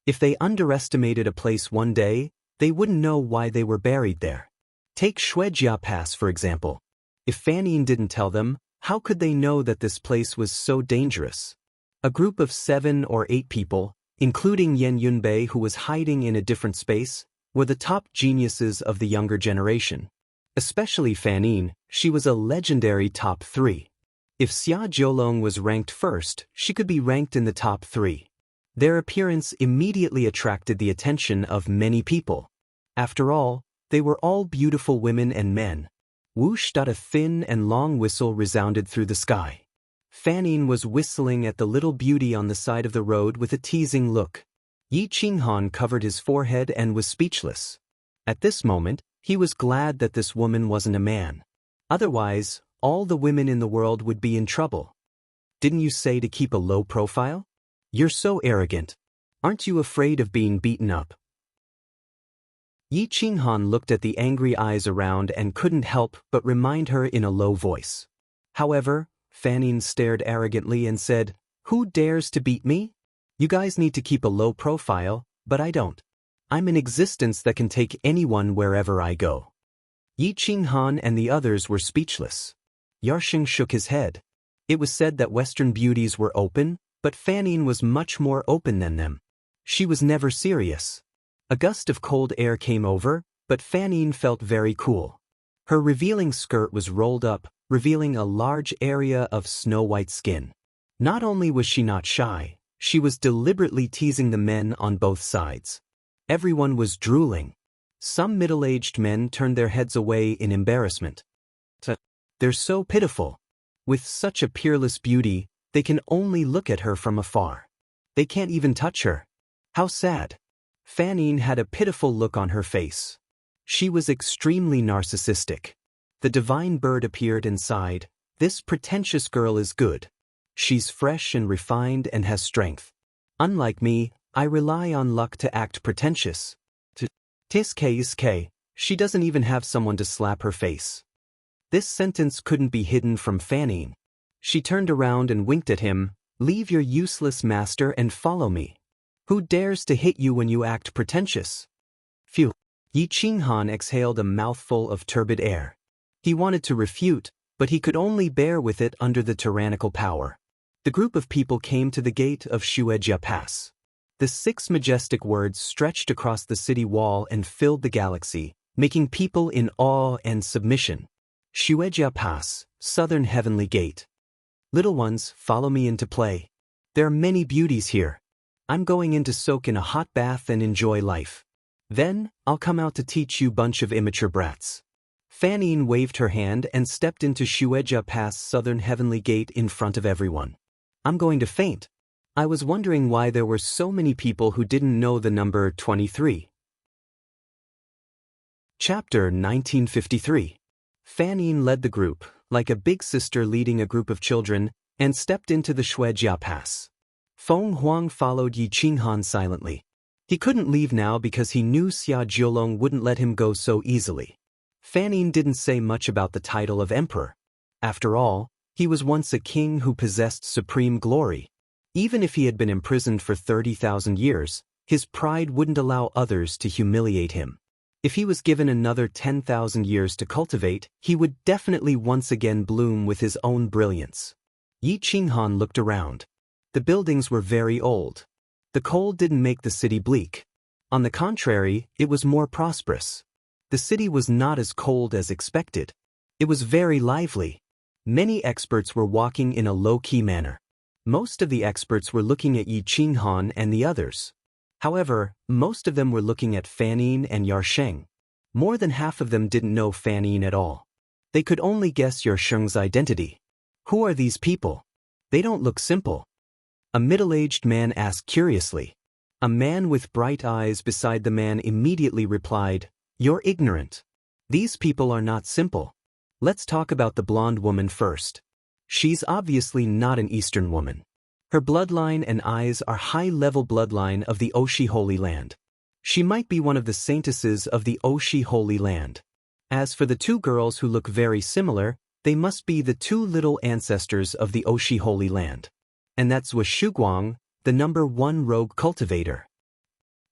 If they underestimated a place one day, they wouldn't know why they were buried there. Take Shuejia Pass for example. If Fan Yin didn't tell them, how could they know that this place was so dangerous? A group of 7 or 8 people, including Yen Yunbei who was hiding in a different space, were the top geniuses of the younger generation. Especially Fanine, she was a legendary top 3. If Xia Jiulong was ranked first, she could be ranked in the top 3. Their appearance immediately attracted the attention of many people. After all, they were all beautiful women and men. Whoosh! A thin and long whistle resounded through the sky. Fanine was whistling at the little beauty on the side of the road with a teasing look. Yi Qinghan covered his forehead and was speechless. At this moment, he was glad that this woman wasn't a man. Otherwise, all the women in the world would be in trouble. Didn't you say to keep a low profile? You're so arrogant. Aren't you afraid of being beaten up? Yi Qinghan looked at the angry eyes around and couldn't help but remind her in a low voice. However, Fanine stared arrogantly and said, "Who dares to beat me? You guys need to keep a low profile, but I don't. I'm an existence that can take anyone wherever I go." Yi Qinghan and the others were speechless. Yarsheng shook his head. It was said that Western beauties were open, but Fanine was much more open than them. She was never serious. A gust of cold air came over, but Fanine felt very cool. Her revealing skirt was rolled up, revealing a large area of snow-white skin. Not only was she not shy, she was deliberately teasing the men on both sides. Everyone was drooling. Some middle-aged men turned their heads away in embarrassment. They're so pitiful. With such a peerless beauty, they can only look at her from afar. They can't even touch her. How sad. Fanine had a pitiful look on her face. She was extremely narcissistic. The divine bird appeared and sighed, "This pretentious girl is good. She's fresh and refined and has strength. Unlike me, I rely on luck to act pretentious. Tisk, she doesn't even have someone to slap her face." This sentence couldn't be hidden from Fanine. She turned around and winked at him, "Leave your useless master and follow me. Who dares to hit you when you act pretentious?" Phew. Yi Qinghan exhaled a mouthful of turbid air. He wanted to refute, but he could only bear with it under the tyrannical power. The group of people came to the gate of Shuejia Pass. The 6 majestic words stretched across the city wall and filled the galaxy, making people in awe and submission. Shuejia Pass, Southern Heavenly Gate. Little ones, follow me into play. There are many beauties here. I'm going in to soak in a hot bath and enjoy life. Then, I'll come out to teach you bunch of immature brats. Fanine waved her hand and stepped into Shuejia Pass Southern Heavenly Gate in front of everyone. I'm going to faint. I was wondering why there were so many people who didn't know the number 23. Chapter 1953. Fanine led the group, like a big sister leading a group of children, and stepped into the Shuejia Pass. Feng Huang followed Yi Qinghan silently. He couldn't leave now because he knew Xia Jiulong wouldn't let him go so easily. Fanine didn't say much about the title of emperor. After all, he was once a king who possessed supreme glory. Even if he had been imprisoned for 30,000 years, his pride wouldn't allow others to humiliate him. If he was given another 10,000 years to cultivate, he would definitely once again bloom with his own brilliance. Yi Qinghan looked around. The buildings were very old. The cold didn't make the city bleak. On the contrary, it was more prosperous. The city was not as cold as expected. It was very lively. Many experts were walking in a low-key manner. Most of the experts were looking at Yi Qinghan and the others. However, most of them were looking at Fanine and Yarsheng. More than half of them didn't know Fanine at all. They could only guess Yarsheng's identity. Who are these people? They don't look simple. A middle-aged man asked curiously. A man with bright eyes beside the man immediately replied, "You're ignorant. These people are not simple. Let's talk about the blonde woman first. She's obviously not an Eastern woman. Her bloodline and eyes are high-level bloodline of the Oshi Holy Land. She might be one of the saintesses of the Oshi Holy Land. As for the 2 girls who look very similar, they must be the 2 little ancestors of the Oshi Holy Land. And that's Shuguang, the number 1 rogue cultivator.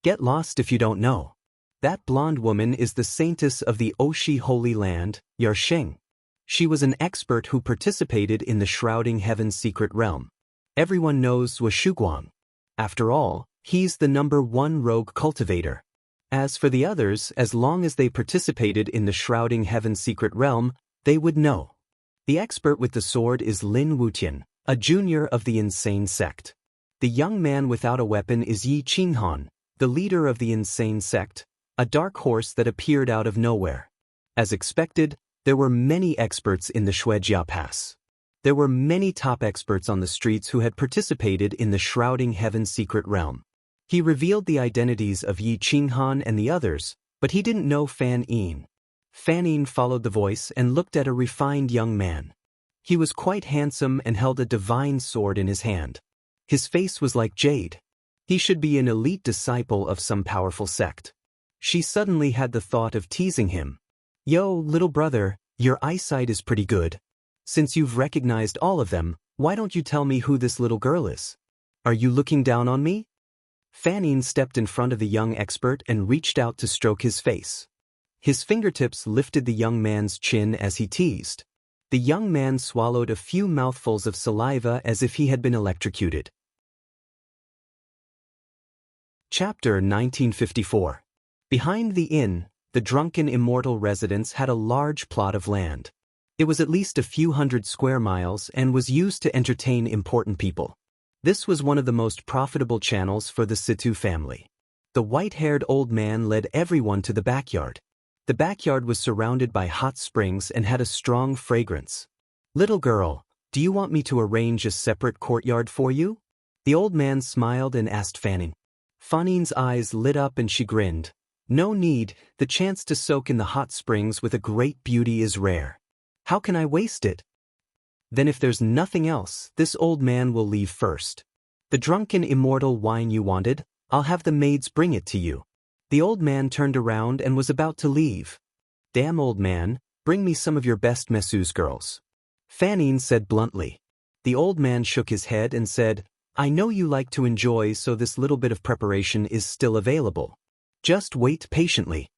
Get lost if you don't know. That blonde woman is the saintess of the Oshi Holy Land, Yarsheng. She was an expert who participated in the Shrouding Heaven's secret realm. Everyone knows Zhuo Shuguang. After all, he's the #1 rogue cultivator. As for the others, as long as they participated in the Shrouding Heaven secret realm, they would know. The expert with the sword is Lin Wutian, a junior of the insane sect. The young man without a weapon is Yi Qinghan, the leader of the insane sect, a dark horse that appeared out of nowhere. As expected, there were many experts in the Shuejia Pass. There were many top experts on the streets who had participated in the Shrouding Heaven secret realm. He revealed the identities of Yi Qinghan and the others, but he didn't know Fan Yin. Fan Yin followed the voice and looked at a refined young man. He was quite handsome and held a divine sword in his hand. His face was like jade. He should be an elite disciple of some powerful sect. She suddenly had the thought of teasing him. "Yo, little brother, your eyesight is pretty good. Since you've recognized all of them, why don't you tell me who this little girl is? Are you looking down on me?" Fan Yin stepped in front of the young expert and reached out to stroke his face. His fingertips lifted the young man's chin as he teased. The young man swallowed a few mouthfuls of saliva as if he had been electrocuted. Chapter 1954. Behind the inn, the drunken immortal residents had a large plot of land. It was at least a few hundred square miles and was used to entertain important people. This was one of the most profitable channels for the Situ family. The white-haired old man led everyone to the backyard. The backyard was surrounded by hot springs and had a strong fragrance. "Little girl, do you want me to arrange a separate courtyard for you?" The old man smiled and asked Fanning. Fanning's eyes lit up and she grinned. "No need, the chance to soak in the hot springs with a great beauty is rare. How can I waste it?" "Then if there's nothing else, this old man will leave first. The drunken immortal wine you wanted, I'll have the maids bring it to you." The old man turned around and was about to leave. "Damn old man, bring me some of your best Messu's girls," Fanning said bluntly. The old man shook his head and said, "I know you like to enjoy, so this little bit of preparation is still available. Just wait patiently."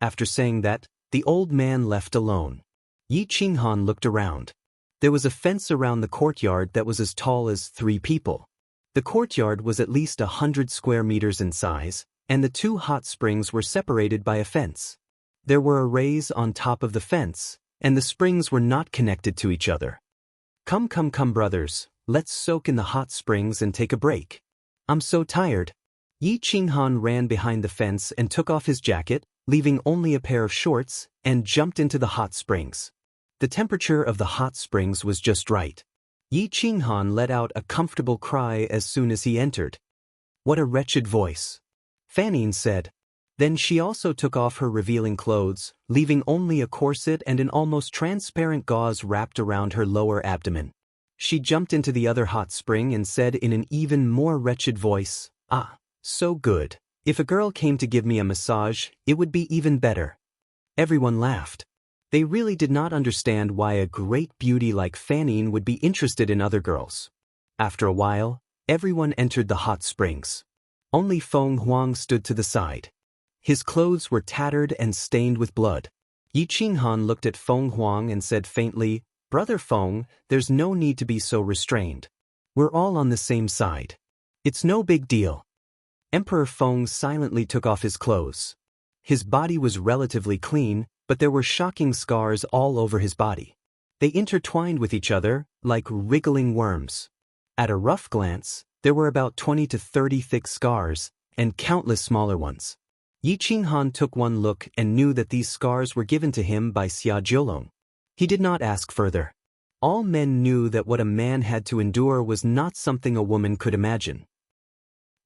After saying that, the old man left alone. Yi Qinghan looked around. There was a fence around the courtyard that was as tall as 3 people. The courtyard was at least 100 square meters in size, and the 2 hot springs were separated by a fence. There were arrays on top of the fence, and the springs were not connected to each other. Come, brothers, let's soak in the hot springs and take a break. I'm so tired." Yi Qinghan ran behind the fence and took off his jacket, leaving only a pair of shorts, and jumped into the hot springs. The temperature of the hot springs was just right. Yi Qinghan let out a comfortable cry as soon as he entered. "What a wretched voice," Fanning said. Then she also took off her revealing clothes, leaving only a corset and an almost transparent gauze wrapped around her lower abdomen. She jumped into the other hot spring and said in an even more wretched voice, "Ah, so good. If a girl came to give me a massage, it would be even better." Everyone laughed. They really did not understand why a great beauty like Fanning would be interested in other girls. After a while, everyone entered the hot springs. Only Feng Huang stood to the side. His clothes were tattered and stained with blood. Yi Qinghan looked at Feng Huang and said faintly, "Brother Feng, there's no need to be so restrained. We're all on the same side. It's no big deal." Emperor Feng silently took off his clothes. His body was relatively clean, but there were shocking scars all over his body. They intertwined with each other, like wriggling worms. At a rough glance, there were about 20 to 30 thick scars, and countless smaller ones. Yi Qinghan took one look and knew that these scars were given to him by Xia Jiulong. He did not ask further. All men knew that what a man had to endure was not something a woman could imagine.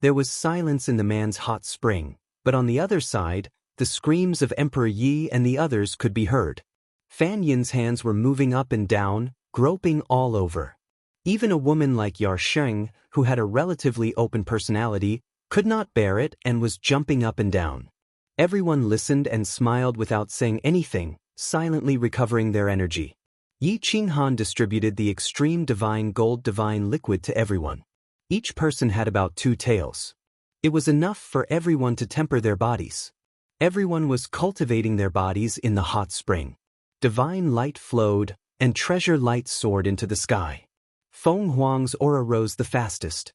There was silence in the man's hot spring, but on the other side, the screams of Emperor Yi and the others could be heard. Fan Yin's hands were moving up and down, groping all over. Even a woman like Yar Sheng, who had a relatively open personality, could not bear it and was jumping up and down. Everyone listened and smiled without saying anything, silently recovering their energy. Yi Qinghan distributed the extreme divine gold divine liquid to everyone. Each person had about 2 taels. It was enough for everyone to temper their bodies. Everyone was cultivating their bodies in the hot spring. Divine light flowed, and treasure light soared into the sky. Feng Huang's aura rose the fastest.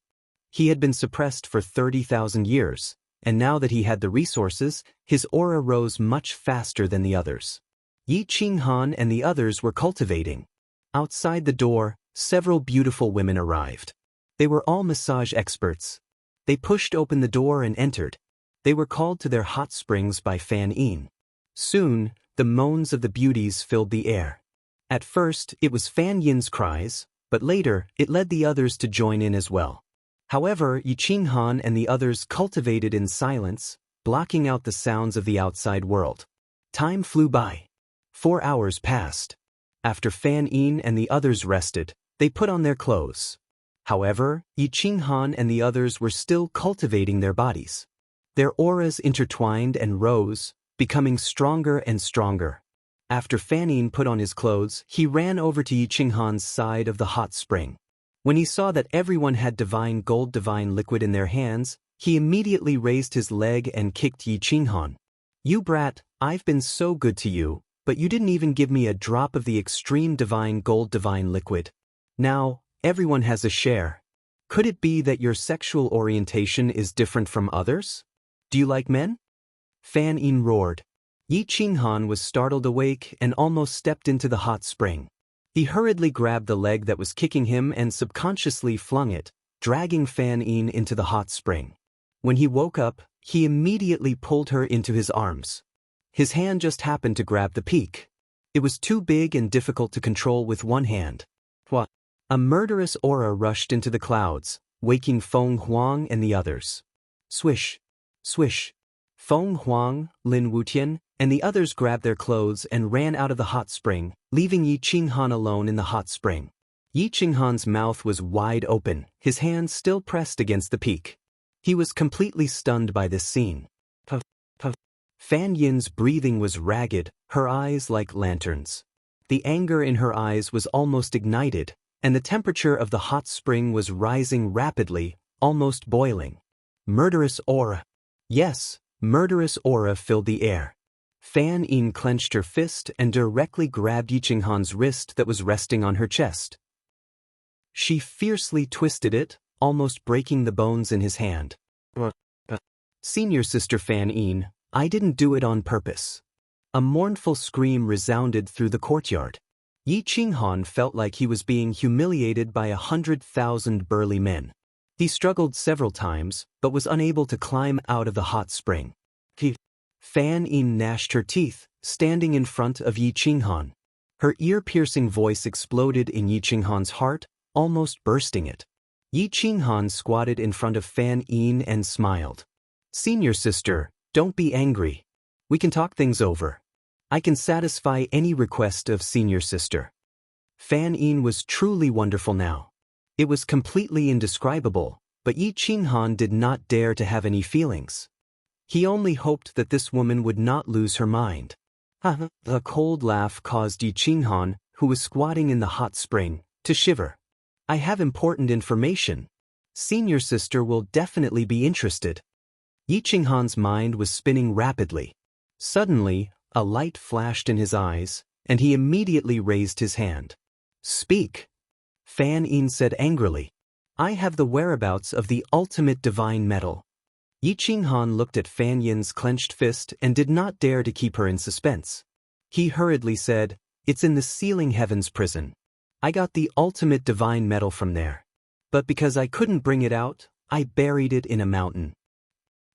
He had been suppressed for 30,000 years, and now that he had the resources, his aura rose much faster than the others. Yi Qinghan and the others were cultivating. Outside the door, several beautiful women arrived. They were all massage experts. They pushed open the door and entered. They were called to their hot springs by Fan Yin. Soon, the moans of the beauties filled the air. At first, it was Fan Yin's cries, but later, it led the others to join in as well. However, Yi Qinghan and the others cultivated in silence, blocking out the sounds of the outside world. Time flew by. 4 hours passed. After Fan Yin and the others rested, they put on their clothes. However, Yi Qinghan and the others were still cultivating their bodies. Their auras intertwined and rose, becoming stronger and stronger. After Fan Yin put on his clothes, he ran over to Yi Qinghan's side of the hot spring. When he saw that everyone had divine liquid in their hands, he immediately raised his leg and kicked Yi Qinghan. "You brat, I've been so good to you, but you didn't even give me a drop of the extreme divine liquid. Now, everyone has a share. Could it be that your sexual orientation is different from others? Do you like men?" Fan Yin roared. Yi Qinghan was startled awake and almost stepped into the hot spring. He hurriedly grabbed the leg that was kicking him and subconsciously flung it, dragging Fan Yin into the hot spring. When he woke up, he immediately pulled her into his arms. His hand just happened to grab the peak. It was too big and difficult to control with one hand. What? A murderous aura rushed into the clouds, waking Feng Huang and the others. Swish, swish. Feng Huang, Lin Wutian, and the others grabbed their clothes and ran out of the hot spring, leaving Yi Qinghan alone in the hot spring. Yi Qinghan's mouth was wide open, his hands still pressed against the peak. He was completely stunned by this scene. Puff, puff. Fan Yin's breathing was ragged, her eyes like lanterns. The anger in her eyes was almost ignited, and the temperature of the hot spring was rising rapidly, almost boiling. Murderous aura. Yes, murderous aura filled the air. Fan Yin clenched her fist and directly grabbed Yi Qinghan's wrist that was resting on her chest. She fiercely twisted it, almost breaking the bones in his hand. "Senior sister Fan Yin, I didn't do it on purpose." A mournful scream resounded through the courtyard. Yi Qinghan felt like he was being humiliated by 100,000 burly men. He struggled several times, but was unable to climb out of the hot spring. Fan Yin gnashed her teeth, standing in front of Yi Qinghan. Her ear-piercing voice exploded in Yi Qinghan's heart, almost bursting it. Yi Qinghan squatted in front of Fan Yin and smiled. "Senior sister, don't be angry. We can talk things over. I can satisfy any request of senior sister." Fan Yin was truly wonderful now. It was completely indescribable, but Yi Qinghan did not dare to have any feelings. He only hoped that this woman would not lose her mind. A cold laugh caused Yi Qinghan, who was squatting in the hot spring, to shiver. "I have important information. Senior sister will definitely be interested." Yi Qinghan's mind was spinning rapidly. Suddenly, a light flashed in his eyes, and he immediately raised his hand. "Speak," Fan Yin said angrily. "I have the whereabouts of the ultimate divine metal." Yi Qinghan looked at Fan Yin's clenched fist and did not dare to keep her in suspense. He hurriedly said, "It's in the Sealing Heavens prison. I got the ultimate divine metal from there. But because I couldn't bring it out, I buried it in a mountain."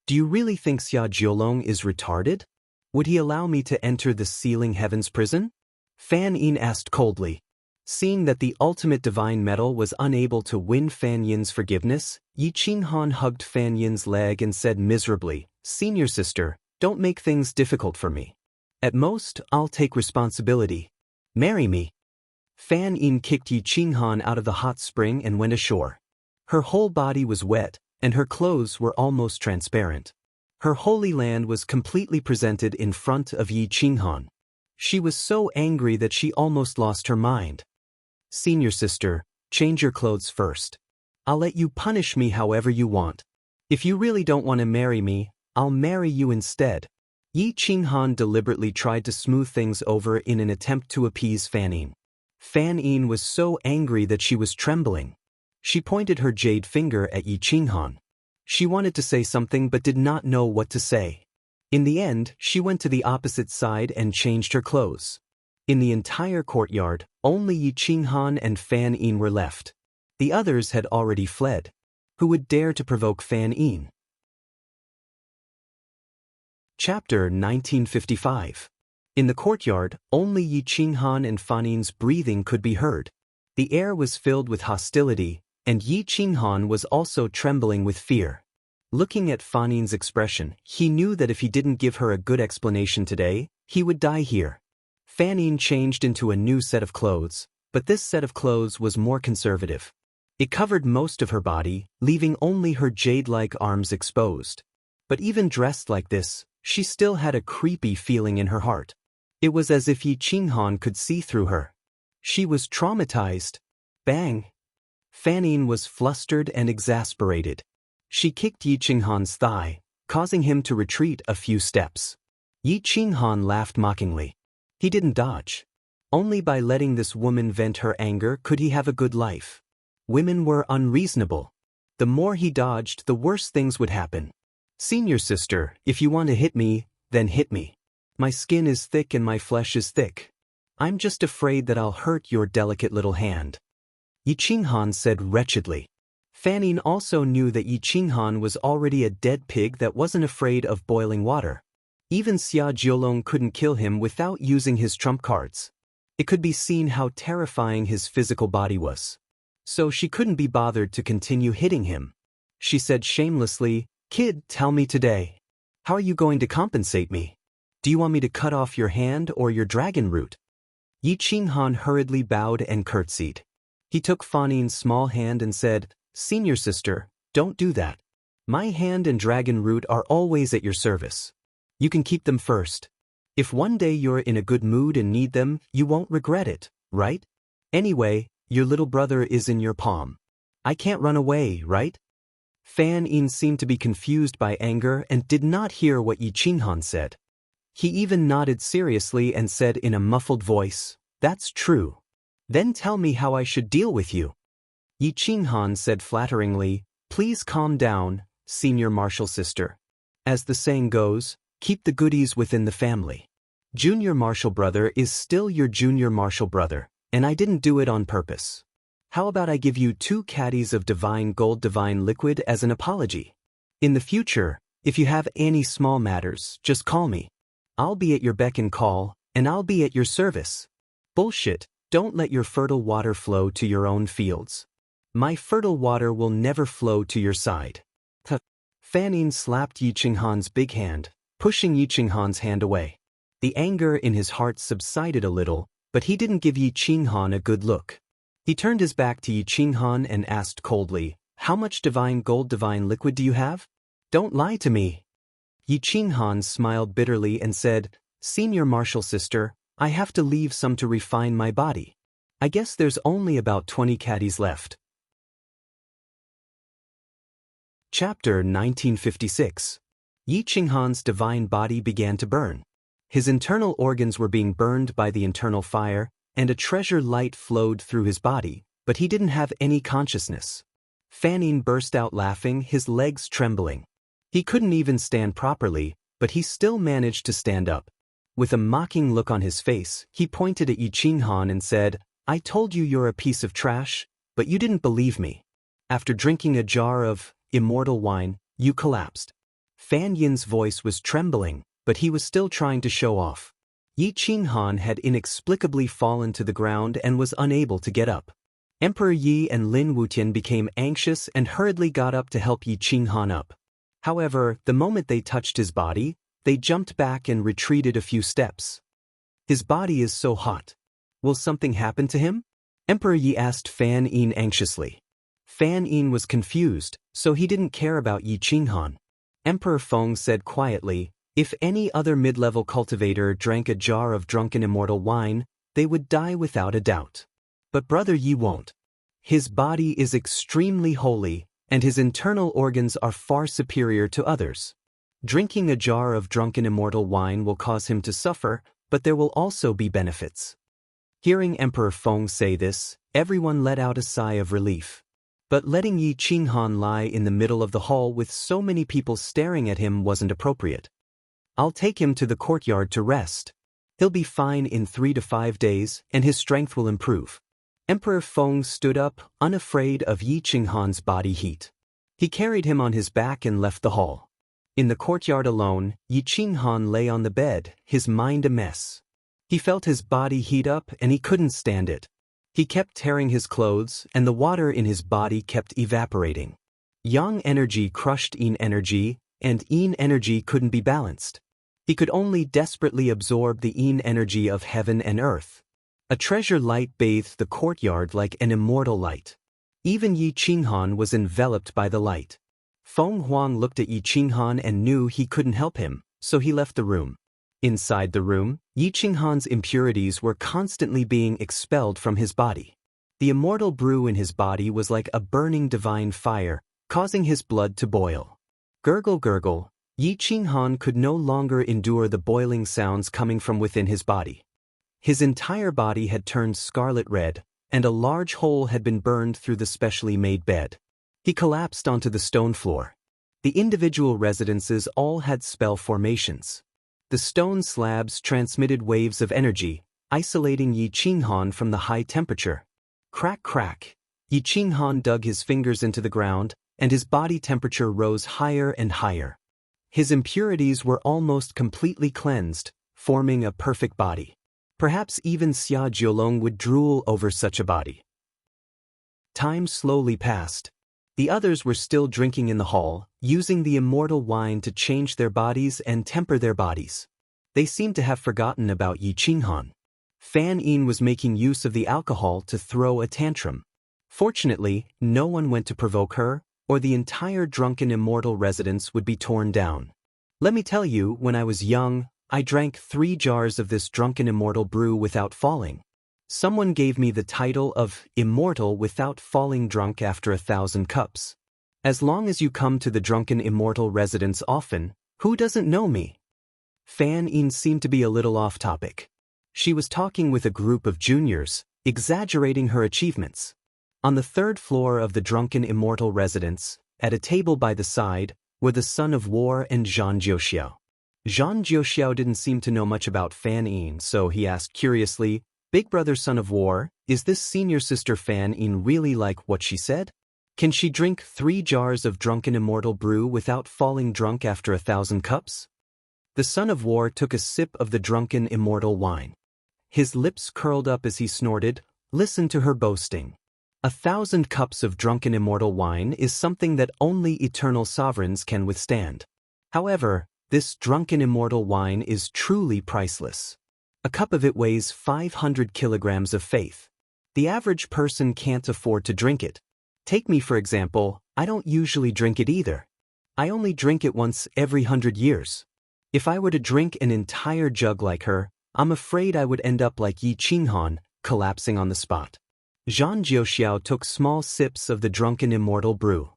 "Do you really think Xia Jiolong is retarded? Would he allow me to enter the Sealing Heavens prison?" Fan Yin asked coldly. Seeing that the ultimate divine metal was unable to win Fan Yin's forgiveness, Yi Qinghan hugged Fan Yin's leg and said miserably, "Senior sister, don't make things difficult for me. At most, I'll take responsibility. Marry me." Fan Yin kicked Yi Qinghan out of the hot spring and went ashore. Her whole body was wet, and her clothes were almost transparent. Her holy land was completely presented in front of Yi Qinghan. She was so angry that she almost lost her mind. "Senior sister, change your clothes first. I'll let you punish me however you want. If you really don't want to marry me, I'll marry you instead." Yi Qinghan deliberately tried to smooth things over in an attempt to appease Fan Yin. Fan Yin was so angry that she was trembling. She pointed her jade finger at Yi Qinghan. She wanted to say something but did not know what to say. In the end, she went to the opposite side and changed her clothes. In the entire courtyard, only Yi Qinghan and Fan Yin were left. The others had already fled. Who would dare to provoke Fan Yin? Chapter 1955. In the courtyard, only Yi Qinghan and Fan Yin's breathing could be heard. The air was filled with hostility, and Yi Qinghan was also trembling with fear. Looking at Fan Yin's expression, he knew that if he didn't give her a good explanation today, he would die here. Fan Yin changed into a new set of clothes, but this set of clothes was more conservative. It covered most of her body, leaving only her jade-like arms exposed. But even dressed like this, she still had a creepy feeling in her heart. It was as if Yi Qinghan could see through her. She was traumatized. Bang! Fan Yin was flustered and exasperated. She kicked Yi Qinghan's thigh, causing him to retreat a few steps. Yi Qinghan laughed mockingly. He didn't dodge. Only by letting this woman vent her anger could he have a good life. Women were unreasonable. The more he dodged, the worse things would happen. Senior sister, if you want to hit me, then hit me. My skin is thick and my flesh is thick. I'm just afraid that I'll hurt your delicate little hand. Yi Qinghan said wretchedly. Fan Yin also knew that Yi Qinghan was already a dead pig that wasn't afraid of boiling water. Even Xia Jiolong couldn't kill him without using his trump cards. It could be seen how terrifying his physical body was. So she couldn't be bothered to continue hitting him. She said shamelessly, "Kid, tell me today. How are you going to compensate me? Do you want me to cut off your hand or your dragon root?" Yi Qinghan hurriedly bowed and curtsied. He took Fan Yin's small hand and said, "Senior sister, don't do that. My hand and dragon root are always at your service. You can keep them first. If one day you're in a good mood and need them, you won't regret it, right? Anyway, your little brother is in your palm. I can't run away, right?" Fan Yin seemed to be confused by anger and did not hear what Yi Qinghan said. He even nodded seriously and said in a muffled voice, "That's true. Then tell me how I should deal with you." Yi Qinghan said flatteringly, "Please calm down, senior martial sister. As the saying goes, keep the goodies within the family. Junior martial brother is still your junior martial brother, and I didn't do it on purpose. How about I give you 2 caddies of divine gold divine liquid as an apology? In the future, if you have any small matters, just call me. I'll be at your beck and call, and I'll be at your service." "Bullshit, don't let your fertile water flow to your own fields. My fertile water will never flow to your side." Fan Yin slapped Yi Qinghan's big hand, pushing Yi Qinghan's hand away. The anger in his heart subsided a little, but he didn't give Yi Qinghan a good look. He turned his back to Yi Qinghan and asked coldly, "How much divine gold divine liquid do you have? Don't lie to me." Yi Qinghan smiled bitterly and said, "Senior martial sister, I have to leave some to refine my body. I guess there's only about 20 caddies left." Chapter 1956. Yi Qinghan's divine body began to burn. His internal organs were being burned by the internal fire, and a treasure light flowed through his body, but he didn't have any consciousness. Fan Yin burst out laughing, his legs trembling. He couldn't even stand properly, but he still managed to stand up. With a mocking look on his face, he pointed at Yi Qinghan and said, "I told you you're a piece of trash, but you didn't believe me. After drinking a jar of immortal wine, you collapsed." Fan Yin's voice was trembling, but he was still trying to show off. Yi Qinghan had inexplicably fallen to the ground and was unable to get up. Emperor Yi and Lin Wutian became anxious and hurriedly got up to help Yi Qinghan up. However, the moment they touched his body, they jumped back and retreated a few steps. "His body is so hot. Will something happen to him?" Emperor Yi asked Fan Yin anxiously. Fan Yin was confused, so he didn't care about Yi Qinghan. Emperor Feng said quietly, "If any other mid-level cultivator drank a jar of drunken immortal wine, they would die without a doubt. But Brother Yi won't. His body is extremely holy, and his internal organs are far superior to others. Drinking a jar of drunken immortal wine will cause him to suffer, but there will also be benefits." Hearing Emperor Feng say this, everyone let out a sigh of relief. But letting Yi Qinghan lie in the middle of the hall with so many people staring at him wasn't appropriate. I'll take him to the courtyard to rest. He'll be fine in 3 to 5 days, and his strength will improve. Emperor Feng stood up, unafraid of Yi Qinghan's body heat. He carried him on his back and left the hall. In the courtyard alone, Yi Qinghan lay on the bed, his mind a mess. He felt his body heat up and he couldn't stand it. He kept tearing his clothes, and the water in his body kept evaporating. Yang energy crushed Yin energy, and Yin energy couldn't be balanced. He could only desperately absorb the Yin energy of heaven and earth. A treasure light bathed the courtyard like an immortal light. Even Yi Qinghan was enveloped by the light. Feng Huang looked at Yi Qinghan and knew he couldn't help him, so he left the room. Inside the room, Yi Qinghan's impurities were constantly being expelled from his body. The immortal brew in his body was like a burning divine fire, causing his blood to boil. Gurgle gurgle, Yi Qinghan could no longer endure the boiling sounds coming from within his body. His entire body had turned scarlet red, and a large hole had been burned through the specially made bed. He collapsed onto the stone floor. The individual residences all had spell formations. The stone slabs transmitted waves of energy, isolating Yi Qinghan from the high temperature. Crack crack, Yi Qinghan dug his fingers into the ground, and his body temperature rose higher and higher. His impurities were almost completely cleansed, forming a perfect body. Perhaps even Xia Jiolong would drool over such a body. Time slowly passed. The others were still drinking in the hall, using the immortal wine to change their bodies and temper their bodies. They seemed to have forgotten about Yi Qinghan. Fan Yin was making use of the alcohol to throw a tantrum. Fortunately, no one went to provoke her, or the entire drunken immortal residence would be torn down. Let me tell you, when I was young, I drank 3 jars of this drunken immortal brew without falling. Someone gave me the title of immortal without falling drunk after 1,000 cups. As long as you come to the drunken immortal residence often, who doesn't know me? Fan Yin seemed to be a little off topic. She was talking with a group of juniors, exaggerating her achievements. On the 3rd floor of the drunken immortal residence, at a table by the side, were the son of war and Zhang Jiuxiao. Zhang Jiuxiao didn't seem to know much about Fan Yin, so he asked curiously, "Big brother son of war, is this senior sister Fan Yin really like what she said? Can she drink 3 jars of drunken immortal brew without falling drunk after 1,000 cups?" The son of war took a sip of the drunken immortal wine. His lips curled up as he snorted, "Listen to her boasting. 1,000 cups of drunken immortal wine is something that only eternal sovereigns can withstand. However, this drunken immortal wine is truly priceless. A cup of it weighs 500 kilograms of faith. The average person can't afford to drink it. Take me for example, I don't usually drink it either. I only drink it once every 100 years. If I were to drink an entire jug like her, I'm afraid I would end up like Yi Qinghan, collapsing on the spot." Zhang Jiuxiao took small sips of the drunken immortal brew.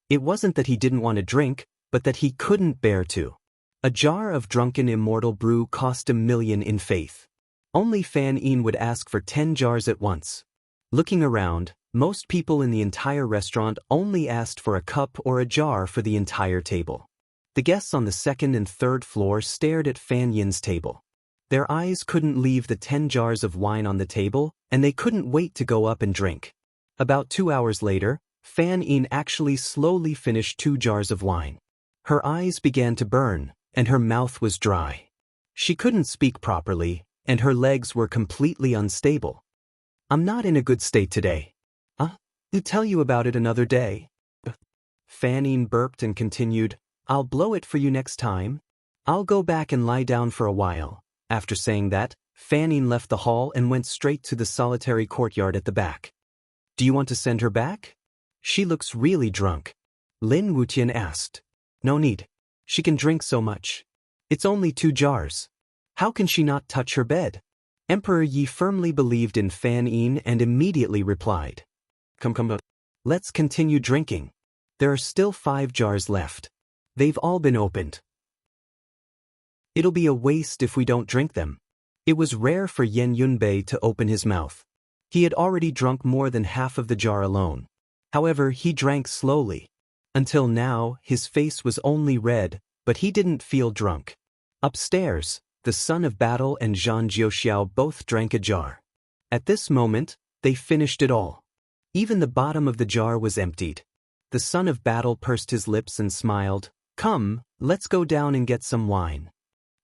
It wasn't that he didn't want to drink, but that he couldn't bear to. A jar of drunken immortal brew cost 1 million in faith. Only Fan Yin would ask for 10 jars at once. Looking around, most people in the entire restaurant only asked for a cup or a jar for the entire table. The guests on the 2nd and 3rd floor stared at Fan Yin's table. Their eyes couldn't leave the 10 jars of wine on the table, and they couldn't wait to go up and drink. About 2 hours later, Fan Yin actually slowly finished 2 jars of wine. Her eyes began to burn, and her mouth was dry. She couldn't speak properly, and her legs were completely unstable. "I'm not in a good state today. I'll tell you about it another day." Fan Yin burped and continued, "I'll blow it for you next time. I'll go back and lie down for a while." After saying that, Fan Yin left the hall and went straight to the solitary courtyard at the back. "Do you want to send her back? She looks really drunk," Lin Wutian asked. "No need. She can drink so much. It's only 2 jars. How can she not touch her bed?" Emperor Yi firmly believed in Fan Yin and immediately replied, Come, let's continue drinking. There are still 5 jars left. They've all been opened. It'll be a waste if we don't drink them." It was rare for Yen Yunbei to open his mouth. He had already drunk more than half of the jar alone. However, he drank slowly. Until now, his face was only red, but he didn't feel drunk. Upstairs, the son of battle and Zhang Jiuxiao both drank a jar. At this moment, they finished it all. Even the bottom of the jar was emptied. The son of battle pursed his lips and smiled. "Come, let's go down and get some wine."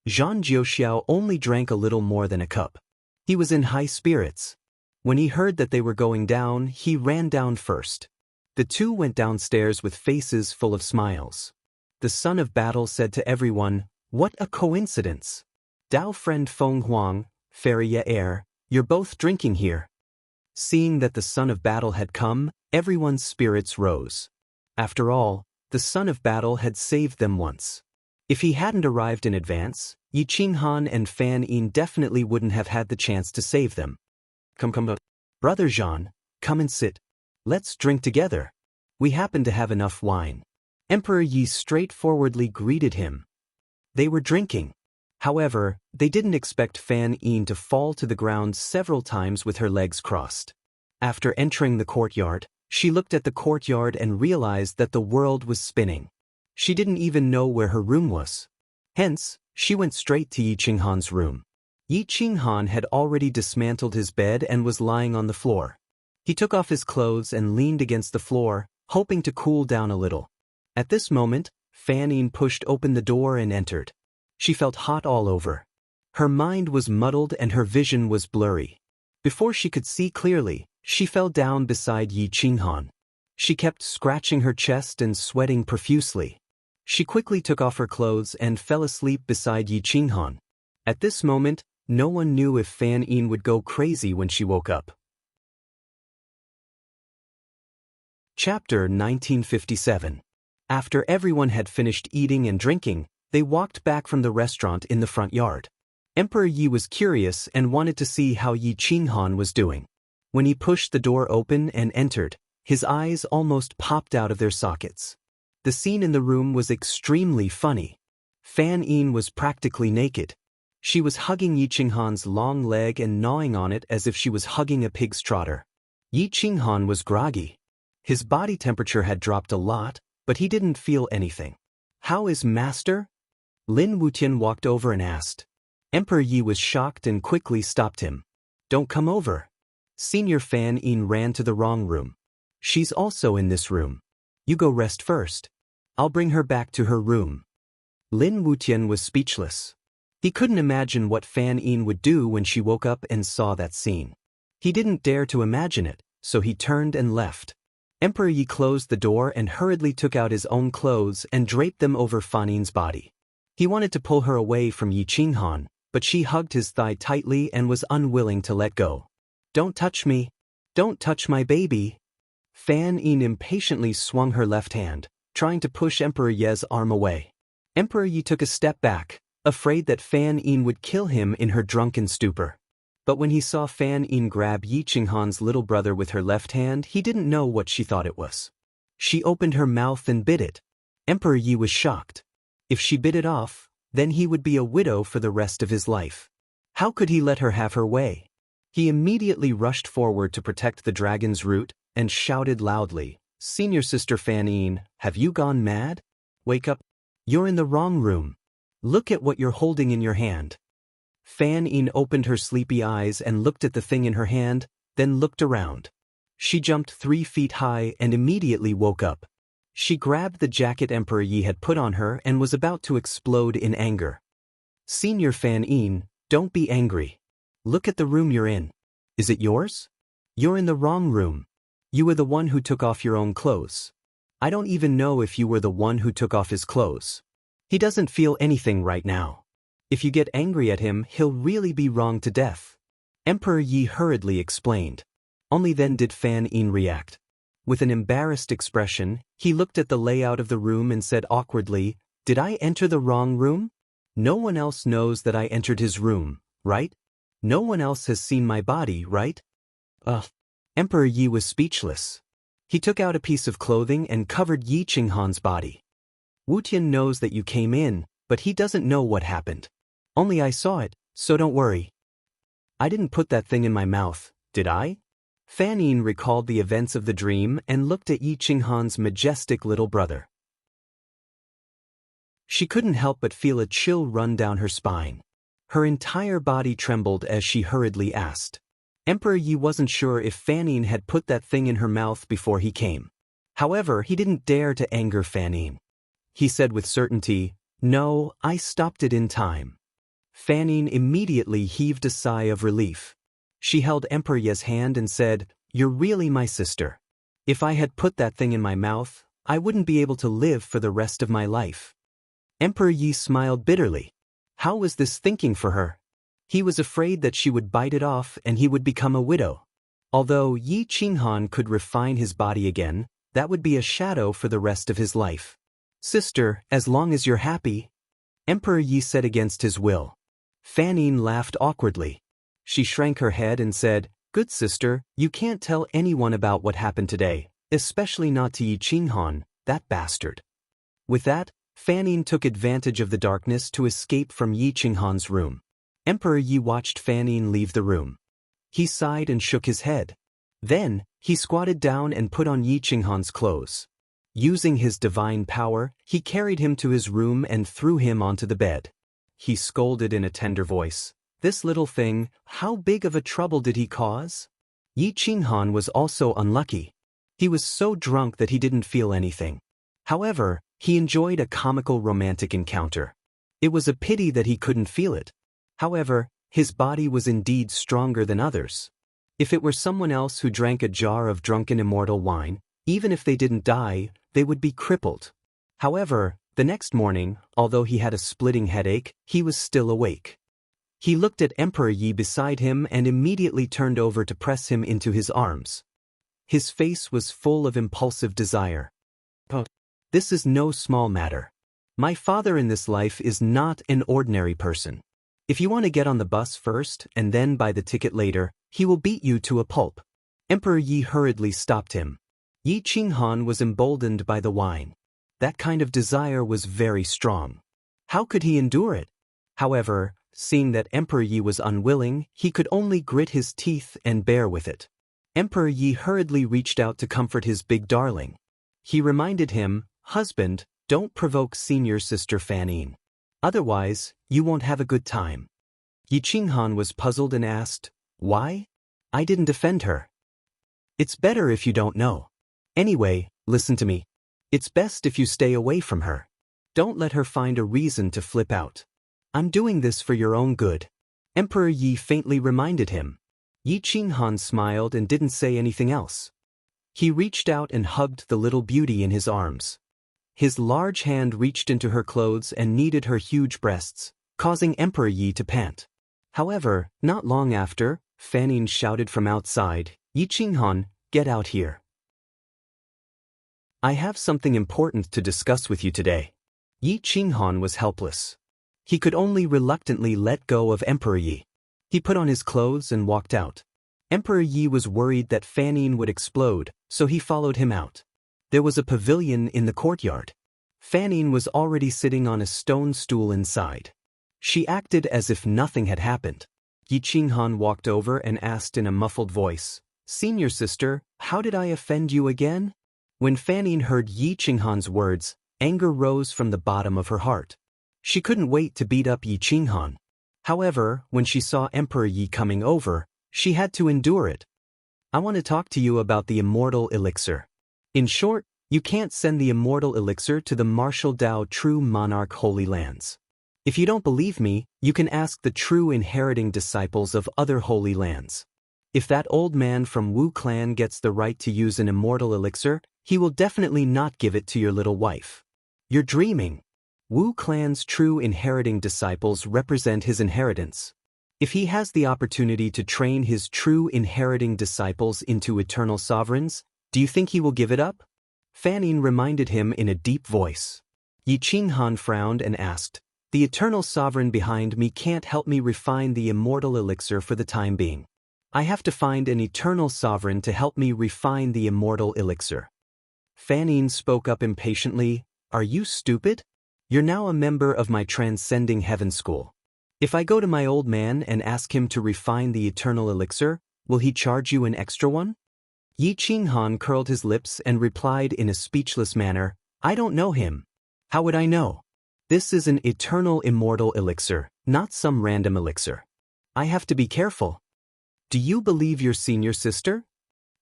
Zhang Jiuxiao only drank a little more than a cup. He was in high spirits. When he heard that they were going down, he ran down first. The two went downstairs with faces full of smiles. The son of battle said to everyone, "What a coincidence! Dao friend Feng Huang, Fairy Ye, you're both drinking here." Seeing that the son of battle had come, everyone's spirits rose. After all, the son of battle had saved them once. If he hadn't arrived in advance, Yi Qinghan and Fan Yin definitely wouldn't have had the chance to save them. Come, Brother Zhan, come and sit. Let's drink together. We happen to have enough wine." Emperor Yi straightforwardly greeted him. They were drinking. However, they didn't expect Fan Yin to fall to the ground several times with her legs crossed. After entering the courtyard, she looked at the courtyard and realized that the world was spinning. She didn't even know where her room was. Hence, she went straight to Yi Qinghan's room. Yi Qinghan had already dismantled his bed and was lying on the floor. He took off his clothes and leaned against the floor, hoping to cool down a little. At this moment, Fan Yin pushed open the door and entered. She felt hot all over. Her mind was muddled and her vision was blurry. Before she could see clearly, she fell down beside Yi Qinghan. She kept scratching her chest and sweating profusely. She quickly took off her clothes and fell asleep beside Yi Qinghan. At this moment, no one knew if Fan Yin would go crazy when she woke up. Chapter 1957. After everyone had finished eating and drinking, they walked back from the restaurant in the front yard. Emperor Yi was curious and wanted to see how Yi Qinghan was doing. When he pushed the door open and entered, his eyes almost popped out of their sockets. The scene in the room was extremely funny. Fan Yin was practically naked. She was hugging Yi Qinghan's long leg and gnawing on it as if she was hugging a pig's trotter. Yi Qinghan was groggy. His body temperature had dropped a lot, but he didn't feel anything. "How is master?" Lin Wutian walked over and asked. Emperor Yi was shocked and quickly stopped him. "Don't come over." Senior Fan Yin ran to the wrong room. "She's also in this room. You go rest first. I'll bring her back to her room." Lin Wutian was speechless. He couldn't imagine what Fan Yin would do when she woke up and saw that scene. He didn't dare to imagine it, so he turned and left. Emperor Yi closed the door and hurriedly took out his own clothes and draped them over Fan Yin's body. He wanted to pull her away from Yi Qinghan, but she hugged his thigh tightly and was unwilling to let go. "Don't touch me. Don't touch my baby." Fan Yin impatiently swung her left hand, trying to push Emperor Ye's arm away. Emperor Yi took a step back, afraid that Fan Yin would kill him in her drunken stupor. But when he saw Fan Yin grab Yi Qinghan's little brother with her left hand, he didn't know what she thought it was. She opened her mouth and bit it. Emperor Yi was shocked. If she bit it off, then he would be a widow for the rest of his life. How could he let her have her way? He immediately rushed forward to protect the dragon's root and shouted loudly, "Senior Sister Fan Yin, have you gone mad? Wake up. You're in the wrong room. Look at what you're holding in your hand." Fan Yin opened her sleepy eyes and looked at the thing in her hand, then looked around. She jumped 3 feet high and immediately woke up. She grabbed the jacket Emperor Yi had put on her and was about to explode in anger. "Senior Fan Yin, don't be angry. Look at the room you're in. Is it yours? You're in the wrong room. You were the one who took off your own clothes. I don't even know if you were the one who took off his clothes. He doesn't feel anything right now. If you get angry at him, he'll really be wronged to death." Emperor Yi hurriedly explained. Only then did Fan Yin react. With an embarrassed expression, he looked at the layout of the room and said awkwardly, "Did I enter the wrong room? No one else knows that I entered his room, right? No one else has seen my body, right?" Emperor Yi was speechless. He took out a piece of clothing and covered Yi Qinghan's body. "Wutian knows that you came in, but he doesn't know what happened. Only I saw it, so don't worry." I didn't put that thing in my mouth, did I? Fan Yin recalled the events of the dream and looked at Yi Qinghan's majestic little brother. She couldn't help but feel a chill run down her spine. Her entire body trembled as she hurriedly asked. Emperor Yi wasn't sure if Fan Yin had put that thing in her mouth before he came. However, he didn't dare to anger Fan Yin. He said with certainty, "No, I stopped it in time." Fan Yin immediately heaved a sigh of relief. She held Emperor Yi's hand and said, "You're really my sister. If I had put that thing in my mouth, I wouldn't be able to live for the rest of my life." Emperor Yi smiled bitterly. How was this thinking for her? He was afraid that she would bite it off and he would become a widow. Although Yi Qinghan could refine his body again, that would be a shadow for the rest of his life. "Sister, as long as you're happy," Emperor Yi said against his will. Fan Yin laughed awkwardly. She shrank her head and said, "Good sister, you can't tell anyone about what happened today, especially not to Yi Qinghan, that bastard." With that, Fan Yin took advantage of the darkness to escape from Yi Qinghan's room. Emperor Yi watched Fan Yin leave the room. He sighed and shook his head. Then, he squatted down and put on Yi Qinghan's clothes. Using his divine power, he carried him to his room and threw him onto the bed. He scolded in a tender voice, "This little thing, how big of a trouble did he cause?" Yi Qinghan was also unlucky. He was so drunk that he didn't feel anything. However, he enjoyed a comical romantic encounter. It was a pity that he couldn't feel it. However, his body was indeed stronger than others. If it were someone else who drank a jar of drunken immortal wine, even if they didn't die, they would be crippled. However, the next morning, although he had a splitting headache, he was still awake. He looked at Emperor Yi beside him and immediately turned over to press him into his arms. His face was full of impulsive desire. "This is no small matter. My father in this life is not an ordinary person. If you want to get on the bus first and then buy the ticket later, he will beat you to a pulp." Emperor Yi hurriedly stopped him. Yi Qinghan was emboldened by the wine. That kind of desire was very strong. How could he endure it? However, seeing that Emperor Yi was unwilling, he could only grit his teeth and bear with it. Emperor Yi hurriedly reached out to comfort his big darling. He reminded him, "Husband, don't provoke senior sister Fan Yin. Otherwise, you won't have a good time." Yi Qinghan was puzzled and asked, "Why? I didn't offend her." "It's better if you don't know. Anyway, listen to me. It's best if you stay away from her. Don't let her find a reason to flip out. I'm doing this for your own good." Emperor Yi faintly reminded him. Yi Qinghan smiled and didn't say anything else. He reached out and hugged the little beauty in his arms. His large hand reached into her clothes and kneaded her huge breasts, causing Emperor Yi to pant. However, not long after, Fan Yin shouted from outside, "Yi Qinghan, get out here. I have something important to discuss with you today." Yi Qinghan was helpless. He could only reluctantly let go of Emperor Yi. He put on his clothes and walked out. Emperor Yi was worried that Fan Yin would explode, so he followed him out. There was a pavilion in the courtyard. Fan Yin was already sitting on a stone stool inside. She acted as if nothing had happened. Yi Qinghan walked over and asked in a muffled voice, "Senior sister, how did I offend you again?" When Fan Yin heard Yi Qinghan's words, anger rose from the bottom of her heart. She couldn't wait to beat up Yi Qinghan. However, when she saw Emperor Yi coming over, she had to endure it. "I want to talk to you about the immortal elixir. In short, you can't send the immortal elixir to the martial Dao true monarch Holy Lands. If you don't believe me, you can ask the true inheriting disciples of other Holy Lands. If that old man from Wu clan gets the right to use an immortal elixir, he will definitely not give it to your little wife. You're dreaming. Wu clan's true inheriting disciples represent his inheritance. If he has the opportunity to train his true inheriting disciples into eternal sovereigns, do you think he will give it up?" Fan Yin reminded him in a deep voice. Yi Qinghan frowned and asked, "The eternal sovereign behind me can't help me refine the immortal elixir for the time being. I have to find an eternal sovereign to help me refine the immortal elixir." Fan Yin spoke up impatiently, "Are you stupid? You're now a member of my Transcending Heaven School. If I go to my old man and ask him to refine the eternal elixir, will he charge you an extra one? Yi Qinghan curled his lips and replied in a speechless manner, I don't know him. How would I know? This is an eternal immortal elixir, not some random elixir. I have to be careful. Do you believe your senior sister?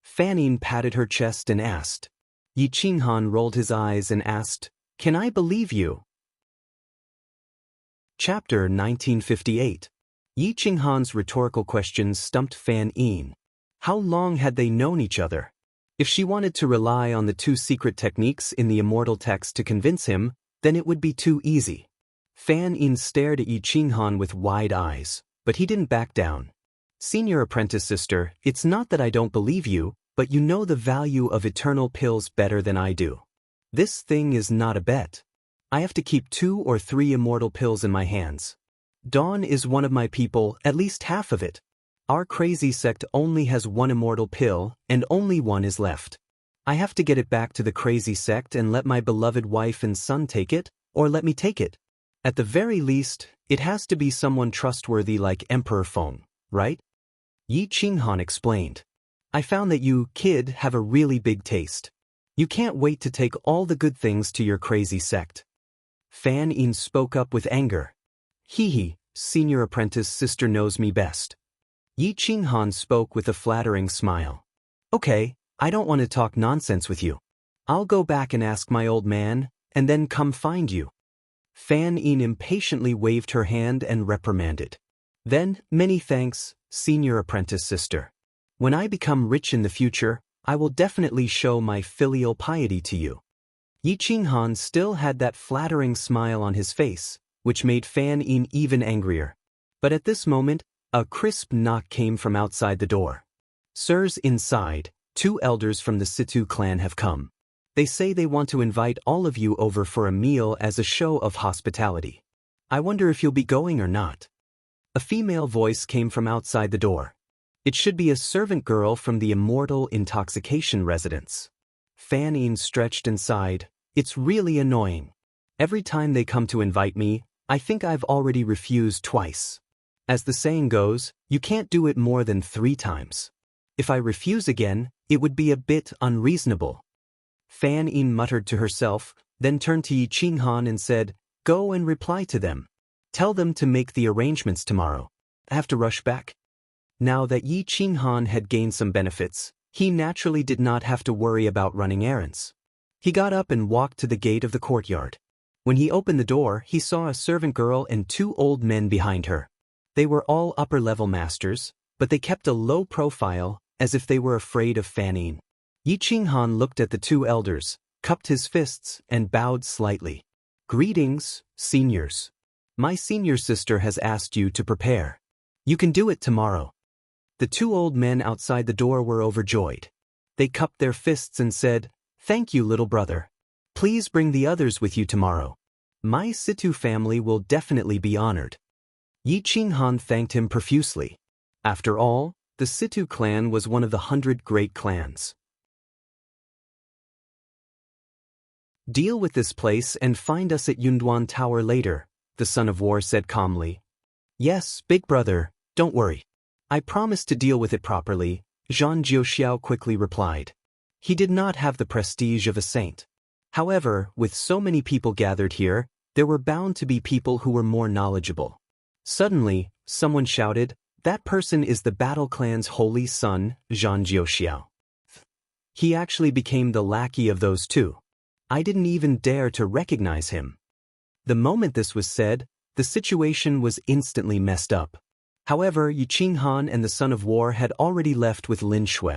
Fan Yin patted her chest and asked. Yi Qinghan rolled his eyes and asked, Can I believe you? Chapter 1958. Yi Qinghan's rhetorical questions stumped Fan Yin. How long had they known each other? If she wanted to rely on the two secret techniques in the immortal text to convince him, then it would be too easy. Fan Yin stared at Yi Qinghan with wide eyes, but he didn't back down. Senior apprentice sister, it's not that I don't believe you, but you know the value of eternal pills better than I do. This thing is not a bet. I have to keep 2 or 3 immortal pills in my hands. Dawn is one of my people, at least half of it. Our crazy sect only has 1 immortal pill, and only 1 is left. I have to get it back to the crazy sect and let my beloved wife and son take it, or let me take it. At the very least, it has to be someone trustworthy like Emperor Feng, right? Yi Qinghan explained. I found that you, kid, have a really big taste. You can't wait to take all the good things to your crazy sect. Fan Yin spoke up with anger. Hee, senior apprentice sister knows me best. Yi Qinghan spoke with a flattering smile. Okay, I don't want to talk nonsense with you. I'll go back and ask my old man, and then come find you. Fan Yin impatiently waved her hand and reprimanded. Then, many thanks, senior apprentice sister. When I become rich in the future, I will definitely show my filial piety to you. Yi Qinghan still had that flattering smile on his face, which made Fan Yin even angrier. But at this moment, a crisp knock came from outside the door. Sirs, inside, 2 elders from the Situ clan have come. They say they want to invite all of you over for a meal as a show of hospitality. I wonder if you'll be going or not. A female voice came from outside the door. It should be a servant girl from the immortal intoxication residence. Fan Yin stretched and sighed. It's really annoying. Every time they come to invite me, I think I've already refused twice. As the saying goes, you can't do it more than 3 times. If I refuse again, it would be a bit unreasonable. Fan Yin muttered to herself, then turned to Yi Qinghan and said, Go and reply to them. Tell them to make the arrangements tomorrow. I have to rush back. Now that Yi Qinghan had gained some benefits, he naturally did not have to worry about running errands. He got up and walked to the gate of the courtyard. When he opened the door, he saw a servant girl and 2 old men behind her. They were all upper-level masters, but they kept a low profile, as if they were afraid of Fan Yin. Yi Qinghan looked at the 2 elders, cupped his fists, and bowed slightly. Greetings, seniors. My senior sister has asked you to prepare. You can do it tomorrow. The 2 old men outside the door were overjoyed. They cupped their fists and said, Thank you, little brother. Please bring the others with you tomorrow. My Situ family will definitely be honored. Yi Qinghan thanked him profusely. After all, the Situ clan was one of the 100 great clans. Deal with this place and find us at Yunduan Tower later, the son of war said calmly. Yes, big brother, don't worry. I promise to deal with it properly, Zhang Jiuxiao quickly replied. He did not have the prestige of a saint. However, with so many people gathered here, there were bound to be people who were more knowledgeable. Suddenly, someone shouted, That person is the Battle Clan's holy son, Zhang Jiuxiao. He actually became the lackey of those 2. I didn't even dare to recognize him. The moment this was said, the situation was instantly messed up. However, Yi Qinghan and the son of war had already left with Lin Shui.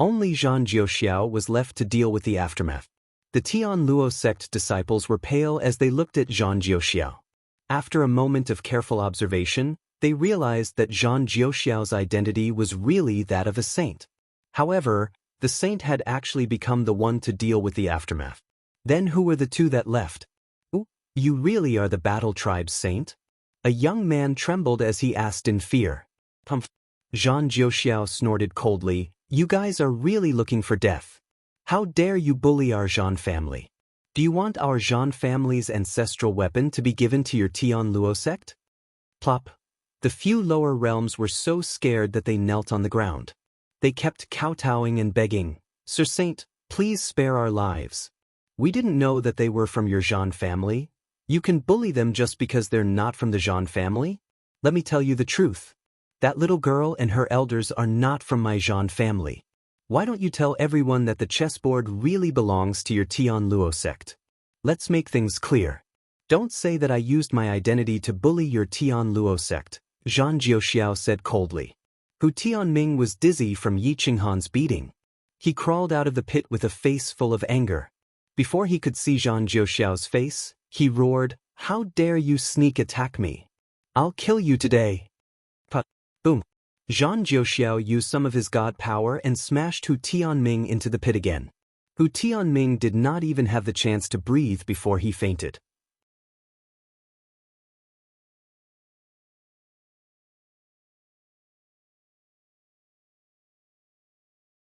Only Zhang Jiuxiao was left to deal with the aftermath. The Tian Luo sect disciples were pale as they looked at Zhang Jiuxiao. After a moment of careful observation, they realized that Zhang Jiuxiao's identity was really that of a saint. However, the saint had actually become the one to deal with the aftermath. Then who were the 2 that left? Ooh, you really are the battle tribe's saint? A young man trembled as he asked in fear. Humph. Zhang Jiuxiao snorted coldly. You guys are really looking for death. How dare you bully our Zhan family? Do you want our Zhan family's ancestral weapon to be given to your Tian Luo sect? Plop. The few lower realms were so scared that they knelt on the ground. They kept kowtowing and begging, "Sir Saint, please spare our lives. We didn't know that they were from your Jean family. You can bully them just because they're not from the Jean family? Let me tell you the truth. That little girl and her elders are not from my Jean family. Why don't you tell everyone that the chessboard really belongs to your Tian Luo sect? Let's make things clear. Don't say that I used my identity to bully your Tian Luo sect," Zhang Jiuxiao said coldly. Hu Tianming was dizzy from Yi Qinghan's beating. He crawled out of the pit with a face full of anger. Before he could see Zhang Jiuxiao's face, he roared, "How dare you sneak attack me? I'll kill you today." Put. Boom. Zhang Jiuxiao used some of his god power and smashed Hu Tianming into the pit again. Hu Tianming did not even have the chance to breathe before he fainted.